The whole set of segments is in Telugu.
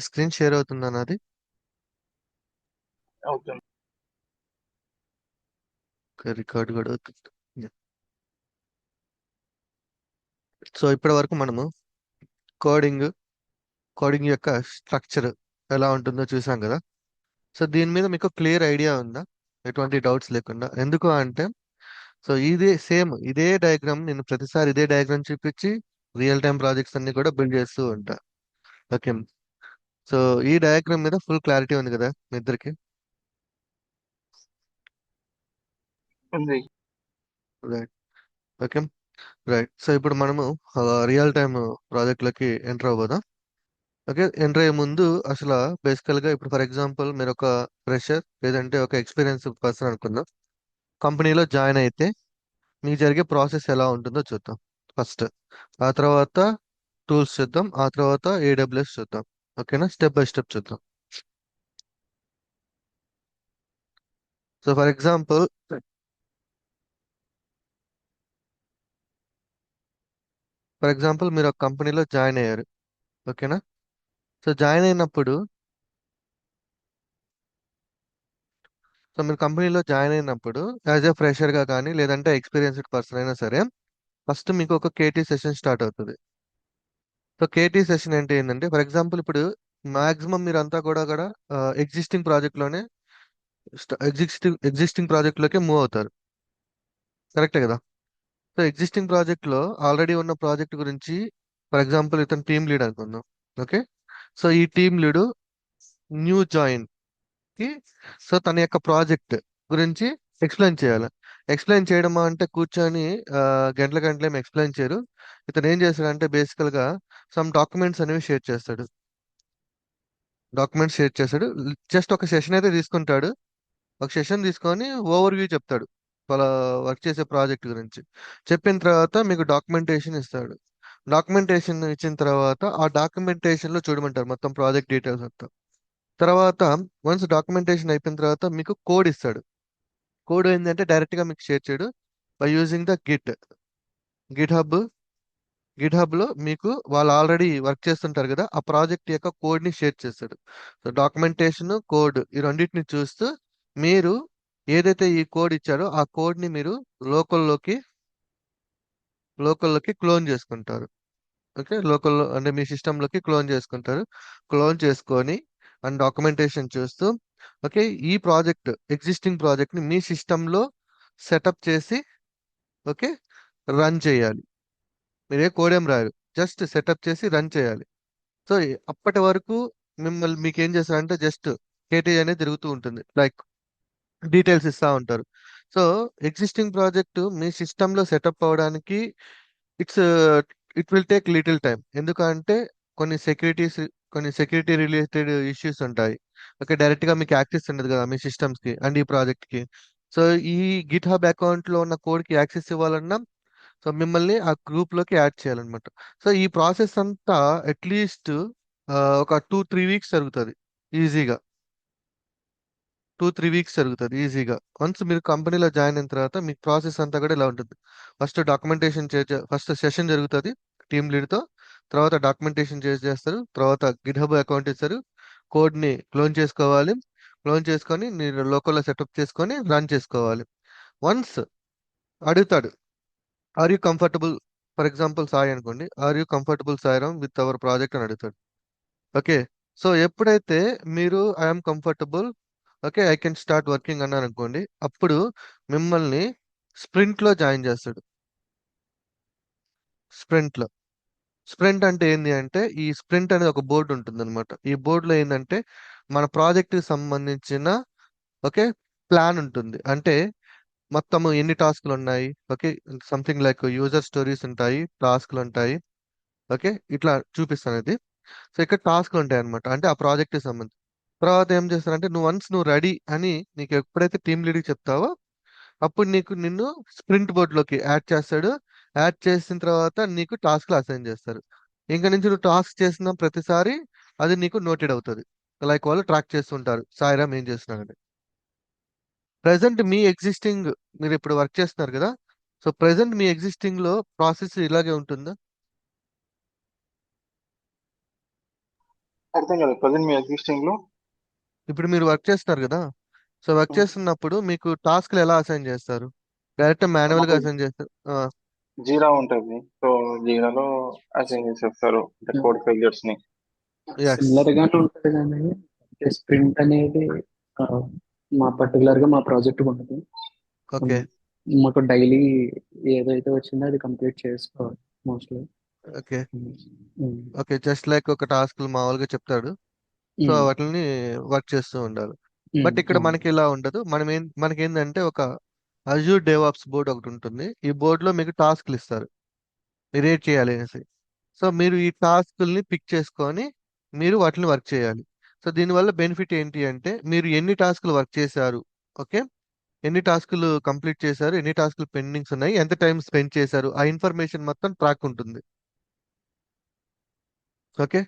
స్క్రీన్ షేర్ అవుతుందా నాది? అవుతుంది. రికార్డ్ కూడా అవుతుంది. సో ఇప్పటి వరకు మనము కోడింగ్ కోడింగ్ యొక్క స్ట్రక్చర్ ఎలా ఉంటుందో చూసాం కదా. సో దీని మీద మీకు క్లియర్ ఐడియా ఉందా? ఎటువంటి డౌట్స్ లేకుండా. ఎందుకు అంటే సో ఇదే డయాగ్రామ్ నేను ప్రతిసారి ఇదే డయాగ్రామ్ చూపించి రియల్ టైం ప్రాజెక్ట్స్ అన్ని కూడా బిల్డ్ చేస్తూ ఉంటా. ఓకే. సో ఈ డయాగ్రామ్ మీద ఫుల్ క్లారిటీ ఉంది కదా మీ ఇద్దరికి? ఉంది. రైట్. ఓకే. రైట్. సో ఇప్పుడు మనము రియల్ టైమ్ ప్రాజెక్ట్లకి ఎంటర్ అవ్వదా. ఓకే. ఎంటర్ అయ్యే ముందు అసలు బేసికల్ గా ఇప్పుడు ఫర్ ఎగ్జాంపుల్ మీరు ఒక ఫ్రెషర్ లేదంటే ఒక ఎక్స్పీరియన్స్ పర్సన్ అనుకుందాం. కంపెనీలో జాయిన్ అయితే మీకు జరిగే ప్రాసెస్ ఎలా ఉంటుందో చూద్దాం ఫస్ట్. ఆ తర్వాత టూల్స్ చూద్దాం. ఆ తర్వాత ఏడబ్ల్యూఎస్ చూద్దాం. ఓకేనా? స్టెప్ బై స్టెప్ చూద్దాం. సో ఫర్ ఎగ్జాంపుల్ మీరు ఒక కంపెనీలో జాయిన్ అయ్యారు. ఓకేనా? సో జాయిన్ అయినప్పుడు సో మీరు కంపెనీలో జాయిన్ అయినప్పుడు యాజ్ ఎ ఫ్రెషర్ గా కానీ లేదంటే ఎక్స్పీరియన్స్డ్ పర్సన్ అయినా సరే ఫస్ట్ మీకు ఒక కేటీ సెషన్ స్టార్ట్ అవుతుంది. సో కేటీ సెషన్ అంటే ఏంటంటే ఫర్ ఎగ్జాంపుల్ ఇప్పుడు మాక్సిమం మీరంతా కూడా ఎగ్జిస్టింగ్ ప్రాజెక్ట్ లోనే ఎగ్జిస్టింగ్ ప్రాజెక్ట్ లోకి మూవ్ అవుతారు. కరెక్టే కదా? సో ఎగ్జిస్టింగ్ ప్రాజెక్ట్ లో ఆల్రెడీ ఉన్న ప్రాజెక్ట్ గురించి ఫర్ ఎగ్జాంపుల్ ఇతను టీమ్ లీడ్ అనుకుందాం. ఓకే. సో ఈ టీమ్ లీడ్ న్యూ జాయిన్ కి సో తన యొక్క ప్రాజెక్ట్ గురించి ఎక్స్ప్లెయిన్ చేయాలి. ఎక్స్ప్లెయిన్ చేయడం అంటే కూర్చొని ఆ, గంటల గంటలు ఏమి ఎక్స్ప్లెయిన్ చేయరు. ఇతను ఏం చేస్తాడంటే బేసికల్ గా సమ్ డాక్యుమెంట్స్ అనేవి షేర్ చేస్తాడు. జస్ట్ ఒక సెషన్ అయితే తీసుకుంటాడు. ఒక సెషన్ తీసుకొని ఓవర్ వ్యూ చెప్తాడు వాళ్ళ వర్క్ చేసే ప్రాజెక్ట్ గురించి. చెప్పిన తర్వాత మీకు డాక్యుమెంటేషన్ ఇస్తాడు. డాక్యుమెంటేషన్ ఇచ్చిన తర్వాత ఆ డాక్యుమెంటేషన్ లో చూడమంటారు మొత్తం ప్రాజెక్ట్ డీటెయిల్స్ అంతా. తర్వాత వన్స్ డాక్యుమెంటేషన్ అయిపోయిన తర్వాత మీకు కోడ్ ఇస్తాడు. కోడ్ ఏంటంటే డైరెక్ట్ గా మీకు షేర్ చేయడు. By using the Git hub Git hub లో మీకు వాళ్ళు ఆల్రెడీ వర్క్ చేస్తుంటారు కదా ఆ ప్రాజెక్ట్ యొక్క కోడ్ ని షేర్ చేస్తాడు. సో డాక్యుమెంటేషన్ కోడ్ ఈ రెండింటిని చూస్తూ మీరు ఏదైతే ఈ కోడ్ ఇచ్చారో ఆ కోడ్ ని మీరు లోకల్లోకి లోకల్లోకి క్లోన్ చేసుకుంటారు. ఓకే. లోకల్లో అంటే మీ సిస్టమ్ లోకి క్లోన్ చేసుకుంటారు. క్లోన్ చేసుకొని అండ్ డాక్యుమెంటేషన్ చూస్తూ ఓకే ఈ ఎగ్జిస్టింగ్ ప్రాజెక్ట్ ని మీ సిస్టమ్ లో సెటప్ చేసి ఓకే రన్ చేయాలి. మీరే కోడేం రాయరు. జస్ట్ సెటప్ చేసి రన్ చేయాలి. సో అప్పటి వరకు మీకు ఏం చేస్తారంటే జస్ట్ కేటీఐ అనేది తిరుగుతూ ఉంటుంది. లైక్ డీటెయిల్స్ ఇస్తా ఉంటారు. సో ఎగ్జిస్టింగ్ ప్రాజెక్ట్ మీ సిస్టమ్ లో సెటప్ అవడానికి it's it will take little time. ఎందుకంటే కొన్ని సెక్యూరిటీస్ కొన్ని సెక్యూరిటీ రిలేటెడ్ ఇష్యూస్ ఉంటాయి. ఓకే. డైరెక్ట్ గా మీకు యాక్సెస్ ఉండదు కదా మీ సిస్టమ్స్ కి అండ్ ఈ ప్రాజెక్ట్ కి. సో ఈ గిట్ హబ్ అకౌంట్ లో ఉన్న కోడ్ కి యాక్సెస్ ఇవ్వాలన్నా సో మిమ్మల్ని ఆ గ్రూప్ లోకి యాడ్ చేయాలన్నమాట. సో ఈ ప్రాసెస్ అంతా అట్లీస్ట్ ఒక 2-3 వీక్స్ జరుగుతుంది ఈజీగా. 2-3 వీక్స్ జరుగుతుంది ఈజీగా. వన్స్ మీరు కంపెనీలో జాయిన్ అయిన తర్వాత మీకు ప్రాసెస్ అంతా కూడా ఇలా ఉంటుంది. ఫస్ట్ సెషన్ జరుగుతుంది టీమ్ లీడ్ తో. తర్వాత డాక్యుమెంటేషన్ చేస్తారు. తర్వాత గిట్హబ్ అకౌంట్ ఇస్తారు. కోడ్ ని క్లోన్ చేసుకోవాలి. క్లోన్ చేసుకొని మీరు లోకల్లో సెటప్ చేసుకొని రన్ చేసుకోవాలి. వన్స్ అడుగుతాడు are you comfortable. For example Sai అనుకోండి. Are you comfortable Sairam with our project అని అడుగుతాడు. ఓకే. సో ఎప్పుడైతే మీరు I'm comfortable okay I can start working అన్నారు అనుకోండి. అప్పుడు మిమ్మల్ని స్ప్రింట్ లో జాయిన్ చేస్తాడు. స్ప్రింట్ లో స్ప్రింట్ అంటే ఏంటి అంటే ఈ స్ప్రింట్ అనేది ఒక బోర్డు ఉంటుంది అనమాట. ఈ బోర్డులో ఏంటంటే మన ప్రాజెక్ట్ కి సంబంధించిన ఓకే ప్లాన్ ఉంటుంది. అంటే మొత్తం ఎన్ని టాస్క్లు ఉన్నాయి. Okay. Something like user stories ఉంటాయి, టాస్క్లు ఉంటాయి. ఓకే. ఇట్లా చూపిస్తాను ఇది. సో ఇక్కడ టాస్క్లు ఉంటాయి అనమాట. అంటే ఆ ప్రాజెక్ట్ కి సంబంధించి. తర్వాత ఏం చేస్తారంటే నువ్వు రెడీ అని నీకు ఎప్పుడైతే టీమ్ లీడ్ చెప్తావో అప్పుడు నిన్ను స్ప్రింట్ బోర్డ్ లోకి యాడ్ చేస్తాడు. యాడ్ చేసిన తర్వాత నీకు టాస్క్లు అసైన్ చేస్తారు. ఇంకా నుంచి నువ్వు టాస్క్ చేసిన ప్రతిసారి అది నీకు నోటెడ్ అవుతుంది. లైక్ వాళ్ళు ట్రాక్ చేస్తుంటారు సాయిరామ్ ఏం చేస్తున్నారని. ప్రెసెంట్ మీ ఎగ్జిస్టింగ్ మీరు ఇప్పుడు వర్క్ చేస్తున్నారు కదా. సో ప్రెసెంట్ మీ ఎగ్జిస్టింగ్ లో ప్రాసెస్ ఇలాగే ఉంటుందా? అర్థం కాదు ప్రజెంట్ మీ ఎగ్జిస్టింగ్ లో. ఇప్పుడు మీరు వర్క్ చేస్తున్నారు కదా, సో వర్క్ చేస్తున్నప్పుడు మీకు టాస్క్లు ఎలా అసైన్ చేస్తారు? డైరెక్ట్ మాన్యువల్ గా మాకు అసైన్ చేస్తారు? జీరా ఉంటుంది. సో జీరాలో అసైన్ చేసేస్తారు అంటే కోడ్ ఫెయిల్యూర్స్ ని. ఎస్. సిమిలర్ గానే ఉంటుంది కానీ స్ప్రింట్ అనేది ఆ, పర్టికులర్ గా మా ప్రాజెక్ట్ ఉంటుంది. ఓకే. మాకు డైలీ ఏదైతే వచ్చిందో అది కంప్లీట్ చేసుకోవాలి mostly. Okay. Okay, just like ఒక టాస్క్ మామూలుగా చెప్తాడు, సో వాటిని వర్క్ చేస్తూ ఉండాలి. బట్ ఇక్కడ మనకి ఇలా ఉండదు. మనకేంటంటే ఒక అజూర్ డేవాప్స్ బోర్డ్ ఒకటి ఉంటుంది. ఈ బోర్డులో మీకు టాస్క్లు ఇస్తారు, రేట్ చేయాలి అనేసి. సో మీరు ఈ టాస్క్ల్ని పిక్ చేసుకొని మీరు వాటిని వర్క్ చేయాలి. సో దీనివల్ల బెనిఫిట్ ఏంటి అంటే మీరు ఎన్ని టాస్క్లు వర్క్ చేశారు, ఓకే, ఎన్ని టాస్క్లు కంప్లీట్ చేశారు, ఎన్ని టాస్క్లు పెండింగ్స్ ఉన్నాయి, ఎంత టైం స్పెండ్ చేశారు, ఆ ఇన్ఫర్మేషన్ మొత్తం ట్రాక్ ఉంటుంది. ఓకే.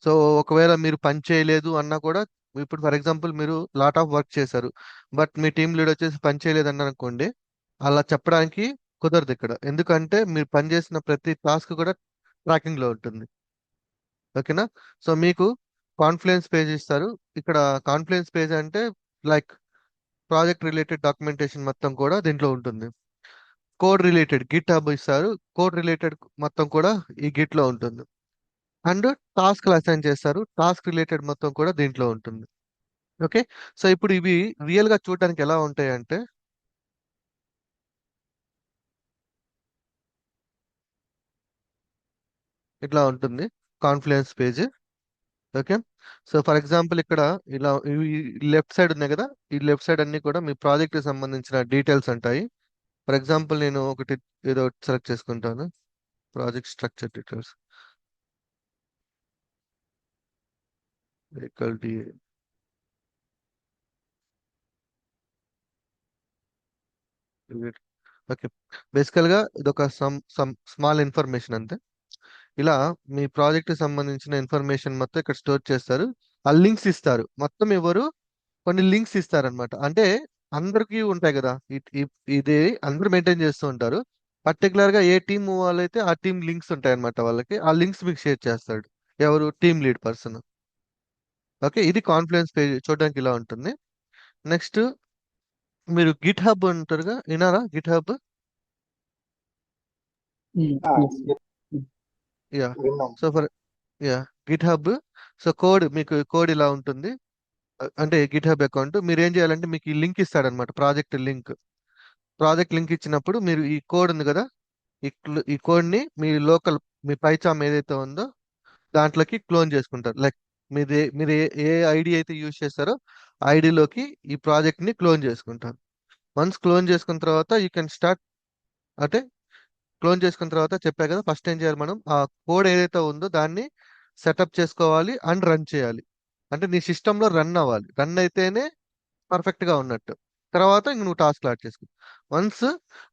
సో ఒకవేళ మీరు పని చేయలేదు అన్నా కూడా, ఇప్పుడు ఫర్ ఎగ్జాంపుల్ మీరు లాట్ ఆఫ్ వర్క్ చేశారు, బట్ మీ టీం లీడ్ వచ్చేసి పని చేయలేదు అన్నారు అనుకోండి, అలా చెప్పడానికి కుదరదు ఇక్కడ. ఎందుకంటే మీరు పని చేసిన ప్రతి టాస్క్ కూడా ట్రాకింగ్ లో ఉంటుంది. ఓకేనా? సో మీకు కాన్ఫ్లుయెన్స్ పేజ్ ఇస్తారు. ఇక్కడ కాన్ఫ్లుయెన్స్ పేజ్ అంటే లైక్ ప్రాజెక్ట్ రిలేటెడ్ డాక్యుమెంటేషన్ మొత్తం కూడా దీంట్లో ఉంటుంది. కోడ్ రిలేటెడ్ గిట్ హబ్ ఇస్తారు. కోడ్ రిలేటెడ్ మొత్తం కూడా ఈ గిట్ లో ఉంటుంది. అండ్ టాస్క్ అసైన్ చేస్తారు. టాస్క్ రిలేటెడ్ మొత్తం కూడా దీంట్లో ఉంటుంది. ఓకే. సో ఇప్పుడు ఇవి రియల్ గా చూడడానికి ఎలా ఉంటాయి అంటే, ఇట్లా ఉంటుంది confluence page. Okay. So for example ఇక్కడ ఇలా లెఫ్ట్ సైడ్ ఉన్నాయి కదా, ఈ లెఫ్ట్ సైడ్ అన్ని కూడా మీ ప్రాజెక్ట్ కి సంబంధించిన డీటెయిల్స్ ఉంటాయి. ఫర్ ఎగ్జాంపుల్ నేను ఒకటి ఏదో సెలెక్ట్ చేసుకుంటాను, project structure details, vehicle D. Okay. బేసికల్ గా ఇది ఒక సమ్ స్మాల్ ఇన్ఫర్మేషన్ అంతే. ఇలా మీ ప్రాజెక్ట్ కి సంబంధించిన ఇన్ఫర్మేషన్ మొత్తం ఇక్కడ స్టోర్ చేస్తారు. ఆ లింక్స్ ఇస్తారు, మొత్తం ఎవరు కొన్ని లింక్స్ ఇస్తారనమాట. అంటే అందరికీ ఉంటాయి కదా, ఇది అందరూ మెయింటైన్ చేస్తూ ఉంటారు. పర్టికులర్ గా ఏ టీం వాళ్ళైతే ఆ టీం లింక్స్ ఉంటాయి అనమాట, వాళ్ళకి ఆ లింక్స్ మీకు షేర్ చేస్తాడు ఎవరు, టీమ్ లీడ్ పర్సన్. ఓకే. ఇది కాన్ఫ్లుయెన్స్ పేజ్ చూడడానికి ఇలా ఉంటుంది. నెక్స్ట్ మీరు గిట్ హబ్ అంటారుగా, వినారా గిట్ హబ్? యా. విన్నాం. So for yeah GitHub. So మీకు కోడ్ ఇలా ఉంటుంది. అంటే గిట్ హబ్ అకౌంట్ మీరు ఏం చేయాలంటే మీకు ఈ లింక్ ఇస్తాడనమాట, ప్రాజెక్ట్ లింక్ ఇచ్చినప్పుడు మీరు ఈ కోడ్ ఉంది కదా, ఈ కోడ్ ని మీ లోకల్, మీ పైచామ్ ఏదైతే ఉందో దాంట్లోకి క్లోన్ చేసుకుంటారు. లైక్ మీరు ఏ ఐడి అయితే యూజ్ చేస్తారో ఐడిలోకి ఈ ప్రాజెక్ట్ ని క్లోన్ చేసుకుంటారు. వన్స్ క్లోన్ చేసుకున్న తర్వాత యూ కెన్ స్టార్ట్. అంటే క్లోన్ చేసుకున్న తర్వాత చెప్పా కదా, ఫస్ట్ ఏం చేయాలి, మనం ఆ కోడ్ ఏదైతే ఉందో దాన్ని సెటప్ చేసుకోవాలి అండ్ రన్ చేయాలి. అంటే నీ సిస్టంలో రన్ అవ్వాలి, రన్ అయితేనే పర్ఫెక్ట్ గా ఉన్నట్టు. తర్వాత ఇంక నువ్వు టాస్క్ లాట్ చేసుకో. వన్స్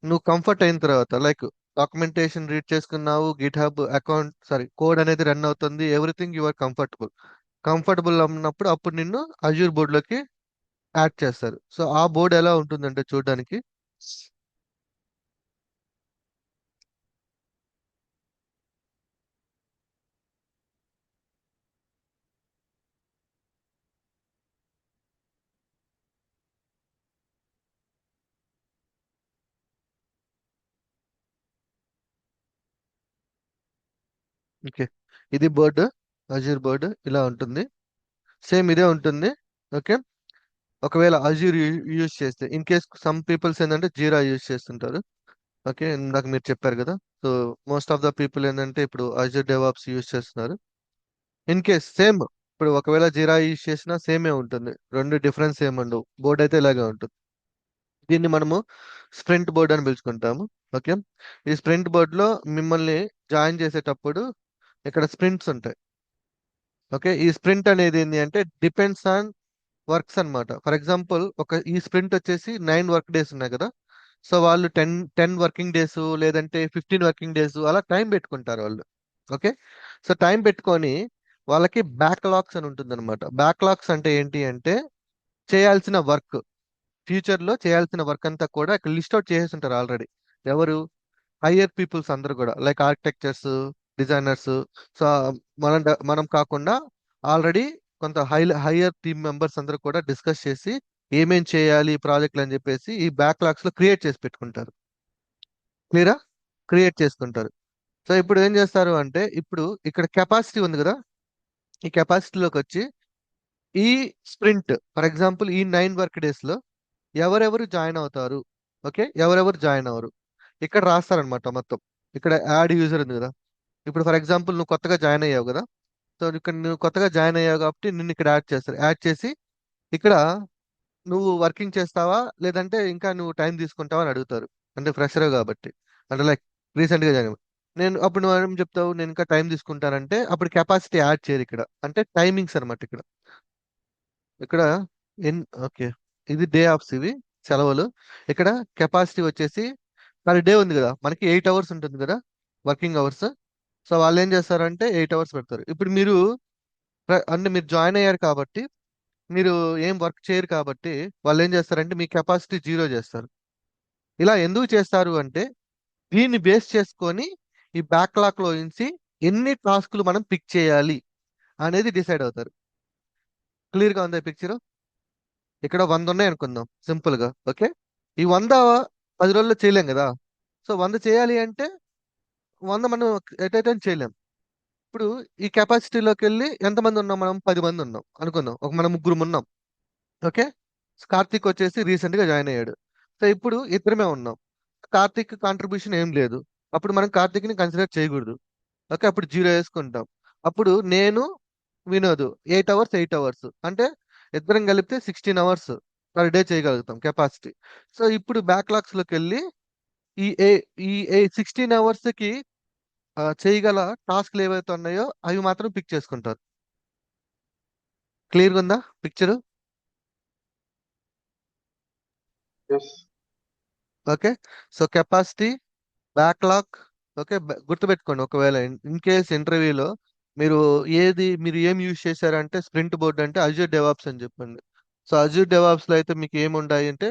నువ్వు కంఫర్ట్ అయిన తర్వాత, లైక్ డాక్యుమెంటేషన్ రీడ్ చేసుకున్నావు, Git hub account sorry code అనేది రన్ అవుతుంది, ఎవ్రీథింగ్ యు ఆర్ కంఫర్టబుల్ అన్నప్పుడు అప్పుడు నిన్ను అజూర్ బోర్డ్ లోకి యాడ్ చేస్తారు. సో ఆ బోర్డు ఎలా ఉంటుందంటే చూడడానికి, ఓకే, ఇది బోర్డు, అజూర్ బోర్డు ఇలా ఉంటుంది. సేమ్ ఇదే ఉంటుంది. ఓకే. ఒకవేళ అజూర్ యూజ్ చేస్తే, ఇన్ కేస్ సమ్ పీపుల్స్ ఏంటంటే జీరా యూజ్ చేస్తుంటారు. ఓకే, ఇందాక మీరు చెప్పారు కదా, so most of the people ఏంటంటే ఇప్పుడు అజూర్ డెవాప్స్ యూజ్ చేస్తున్నారు. ఇన్ కేస్ సేమ్, ఇప్పుడు ఒకవేళ జీరా యూజ్ చేసినా సేమే ఉంటుంది, రెండు డిఫరెన్స్ ఏమి ఉండవు, బోర్డ్ అయితే ఇలాగే ఉంటుంది. దీన్ని మనము స్ప్రింట్ బోర్డ్ అని పిలుచుకుంటాము. ఓకే. ఈ స్ప్రింట్ బోర్డ్ లో మిమ్మల్ని జాయిన్ చేసేటప్పుడు ఇక్కడ స్ప్రింట్స్ ఉంటాయి. ఓకే. ఈ స్ప్రింట్ అనేది ఏంటి అంటే డిపెండ్స్ ఆన్ వర్క్స్ అన్నమాట. ఫర్ ఎగ్జాంపుల్ ఈ స్ప్రింట్ వచ్చేసి 9 వర్క్ డేస్ ఉన్నాయి కదా, సో వాళ్ళు 10 వర్కింగ్ డేస్ లేదంటే 15 వర్కింగ్ డేస్ అలా టైం పెట్టుకుంటారు వాళ్ళు. ఓకే. సో టైం పెట్టుకొని వాళ్ళకి బ్యాక్లాగ్స్ అని ఉంటుంది అనమాట. బ్యాక్లాగ్స్ అంటే ఏంటి అంటే చేయాల్సిన వర్క్, ఫ్యూచర్ లో చేయాల్సిన వర్క్ అంతా కూడా ఇక్కడ లిస్ట్ అవుట్ చేసేసి ఉంటారు ఆల్రెడీ. ఎవరు? హయ్యర్ పీపుల్స్ అందరూ కూడా, లైక్ ఆర్కిటెక్చర్స్, డిజైనర్స్. సో మనం కాకుండా ఆల్రెడీ కొంత హైయర్ టీమ్ మెంబర్స్ అందరూ కూడా డిస్కస్ చేసి ఏమేం చేయాలి ఈ ప్రాజెక్టులు అని చెప్పేసి ఈ బ్యాక్లాగ్స్ లో క్రియేట్ చేసి పెట్టుకుంటారు. క్లియరా? క్రియేట్ చేసుకుంటారు. సో ఇప్పుడు ఏం చేస్తారు అంటే ఇప్పుడు ఇక్కడ కెపాసిటీ ఉంది కదా, ఈ కెపాసిటీలోకి వచ్చి ఈ స్ప్రింట్ ఫర్ ఎగ్జాంపుల్ ఈ 9 వర్క్ డేస్ లో ఎవరెవరు జాయిన్ అవుతారు, ఓకే, ఎవరెవరు జాయిన్ అవ్వరు ఇక్కడ రాస్తారనమాట మొత్తం. ఇక్కడ యాడ్ యూజర్ ఉంది కదా, ఇప్పుడు ఫర్ ఎగ్జాంపుల్ నువ్వు కొత్తగా జాయిన్ అయ్యావు కదా, సో ఇక్కడ నువ్వు కొత్తగా జాయిన్ అయ్యావు కాబట్టి నిన్ను ఇక్కడ యాడ్ చేస్తారు. యాడ్ చేసి ఇక్కడ నువ్వు వర్కింగ్ చేస్తావా లేదంటే ఇంకా నువ్వు టైం తీసుకుంటావా అని అడుగుతారు. అంటే ఫ్రెషర్ కాబట్టి, అంటే లైక్ రీసెంట్ గా జాయిన్ నేను అప్పుడు నువ్వు ఏం చెప్తావు, నేను ఇంకా టైం తీసుకుంటానంటే అప్పుడు కెపాసిటీ యాడ్ చేయరు ఇక్కడ, అంటే టైమింగ్స్ అనమాట ఇక్కడ. ఇక్కడ ఓకే, ఇది డే ఆఫ్స్, ఇవి సెలవులు. ఇక్కడ కెపాసిటీ వచ్చేసి పర్ డే ఉంది కదా, మనకి 8 అవర్స్ ఉంటుంది కదా వర్కింగ్ అవర్స్. సో వాళ్ళు ఏం చేస్తారంటే 8 అవర్స్ పెడతారు. ఇప్పుడు మీరు అంటే మీరు జాయిన్ అయ్యారు కాబట్టి మీరు ఏం వర్క్ చేయరు కాబట్టి వాళ్ళు ఏం చేస్తారంటే మీ కెపాసిటీ 0 చేస్తారు. ఇలా ఎందుకు చేస్తారు అంటే దీన్ని బేస్ చేసుకొని ఈ బ్యాక్లాగ్ లో నుంచి ఎన్ని టాస్క్లు మనం పిక్ చేయాలి అనేది డిసైడ్ అవుతారు. క్లియర్ గా ఉందా పిక్చర్? ఇక్కడ 100 ఉన్నాయి అనుకుందాం సింపుల్ గా, ఓకే. ఈ 100 10 రోజుల్లో చేయలేం కదా, సో 100 చేయాలి అంటే 100 మనం ఎట్ ఏ టైం చేయలేం. ఇప్పుడు ఈ కెపాసిటీలోకి వెళ్ళి ఎంతమంది ఉన్నాం, మనం 10 మంది ఉన్నాం అనుకుందాం, ఒక మనం ముగ్గురు ఉన్నాం, ఓకే. కార్తిక్ వచ్చేసి రీసెంట్ గా జాయిన్ అయ్యాడు. సో ఇప్పుడు ఇద్దరమే ఉన్నాం, కార్తిక్ కాంట్రిబ్యూషన్ ఏం లేదు, అప్పుడు మనం కార్తిక్ ని కన్సిడర్ చేయకూడదు, ఓకే. అప్పుడు 0 వేసుకుంటాం. అప్పుడు నేను వినోద్ 8 అవర్స్ 8 అవర్స్ అంటే ఇద్దరం కలిపితే 16 అవర్స్ పర్ డే చేయగలుగుతాం కెపాసిటీ. సో ఇప్పుడు బ్యాక్లాగ్స్ లోకి వెళ్ళి ఈ ఏ ఈ 16 అవర్స్ కి చేయగల టాస్క్లు ఏవైతే ఉన్నాయో అవి మాత్రం పిక్ చేసుకుంటారు. క్లియర్గా ఉందా picture? Yes. Okay. So capacity, backlog, okay. గుర్తుపెట్టుకోండి, ఒకవేళ ఇన్ కేస్ ఇంటర్వ్యూలో మీరు ఏం యూజ్ చేశారంటే స్ప్రింట్ బోర్డ్ అంటే అజూర్ డెవాప్స్ అని చెప్పండి. సో అజూర్ డెవాప్స్ లో అయితే మీకు ఏముంటాయి అంటే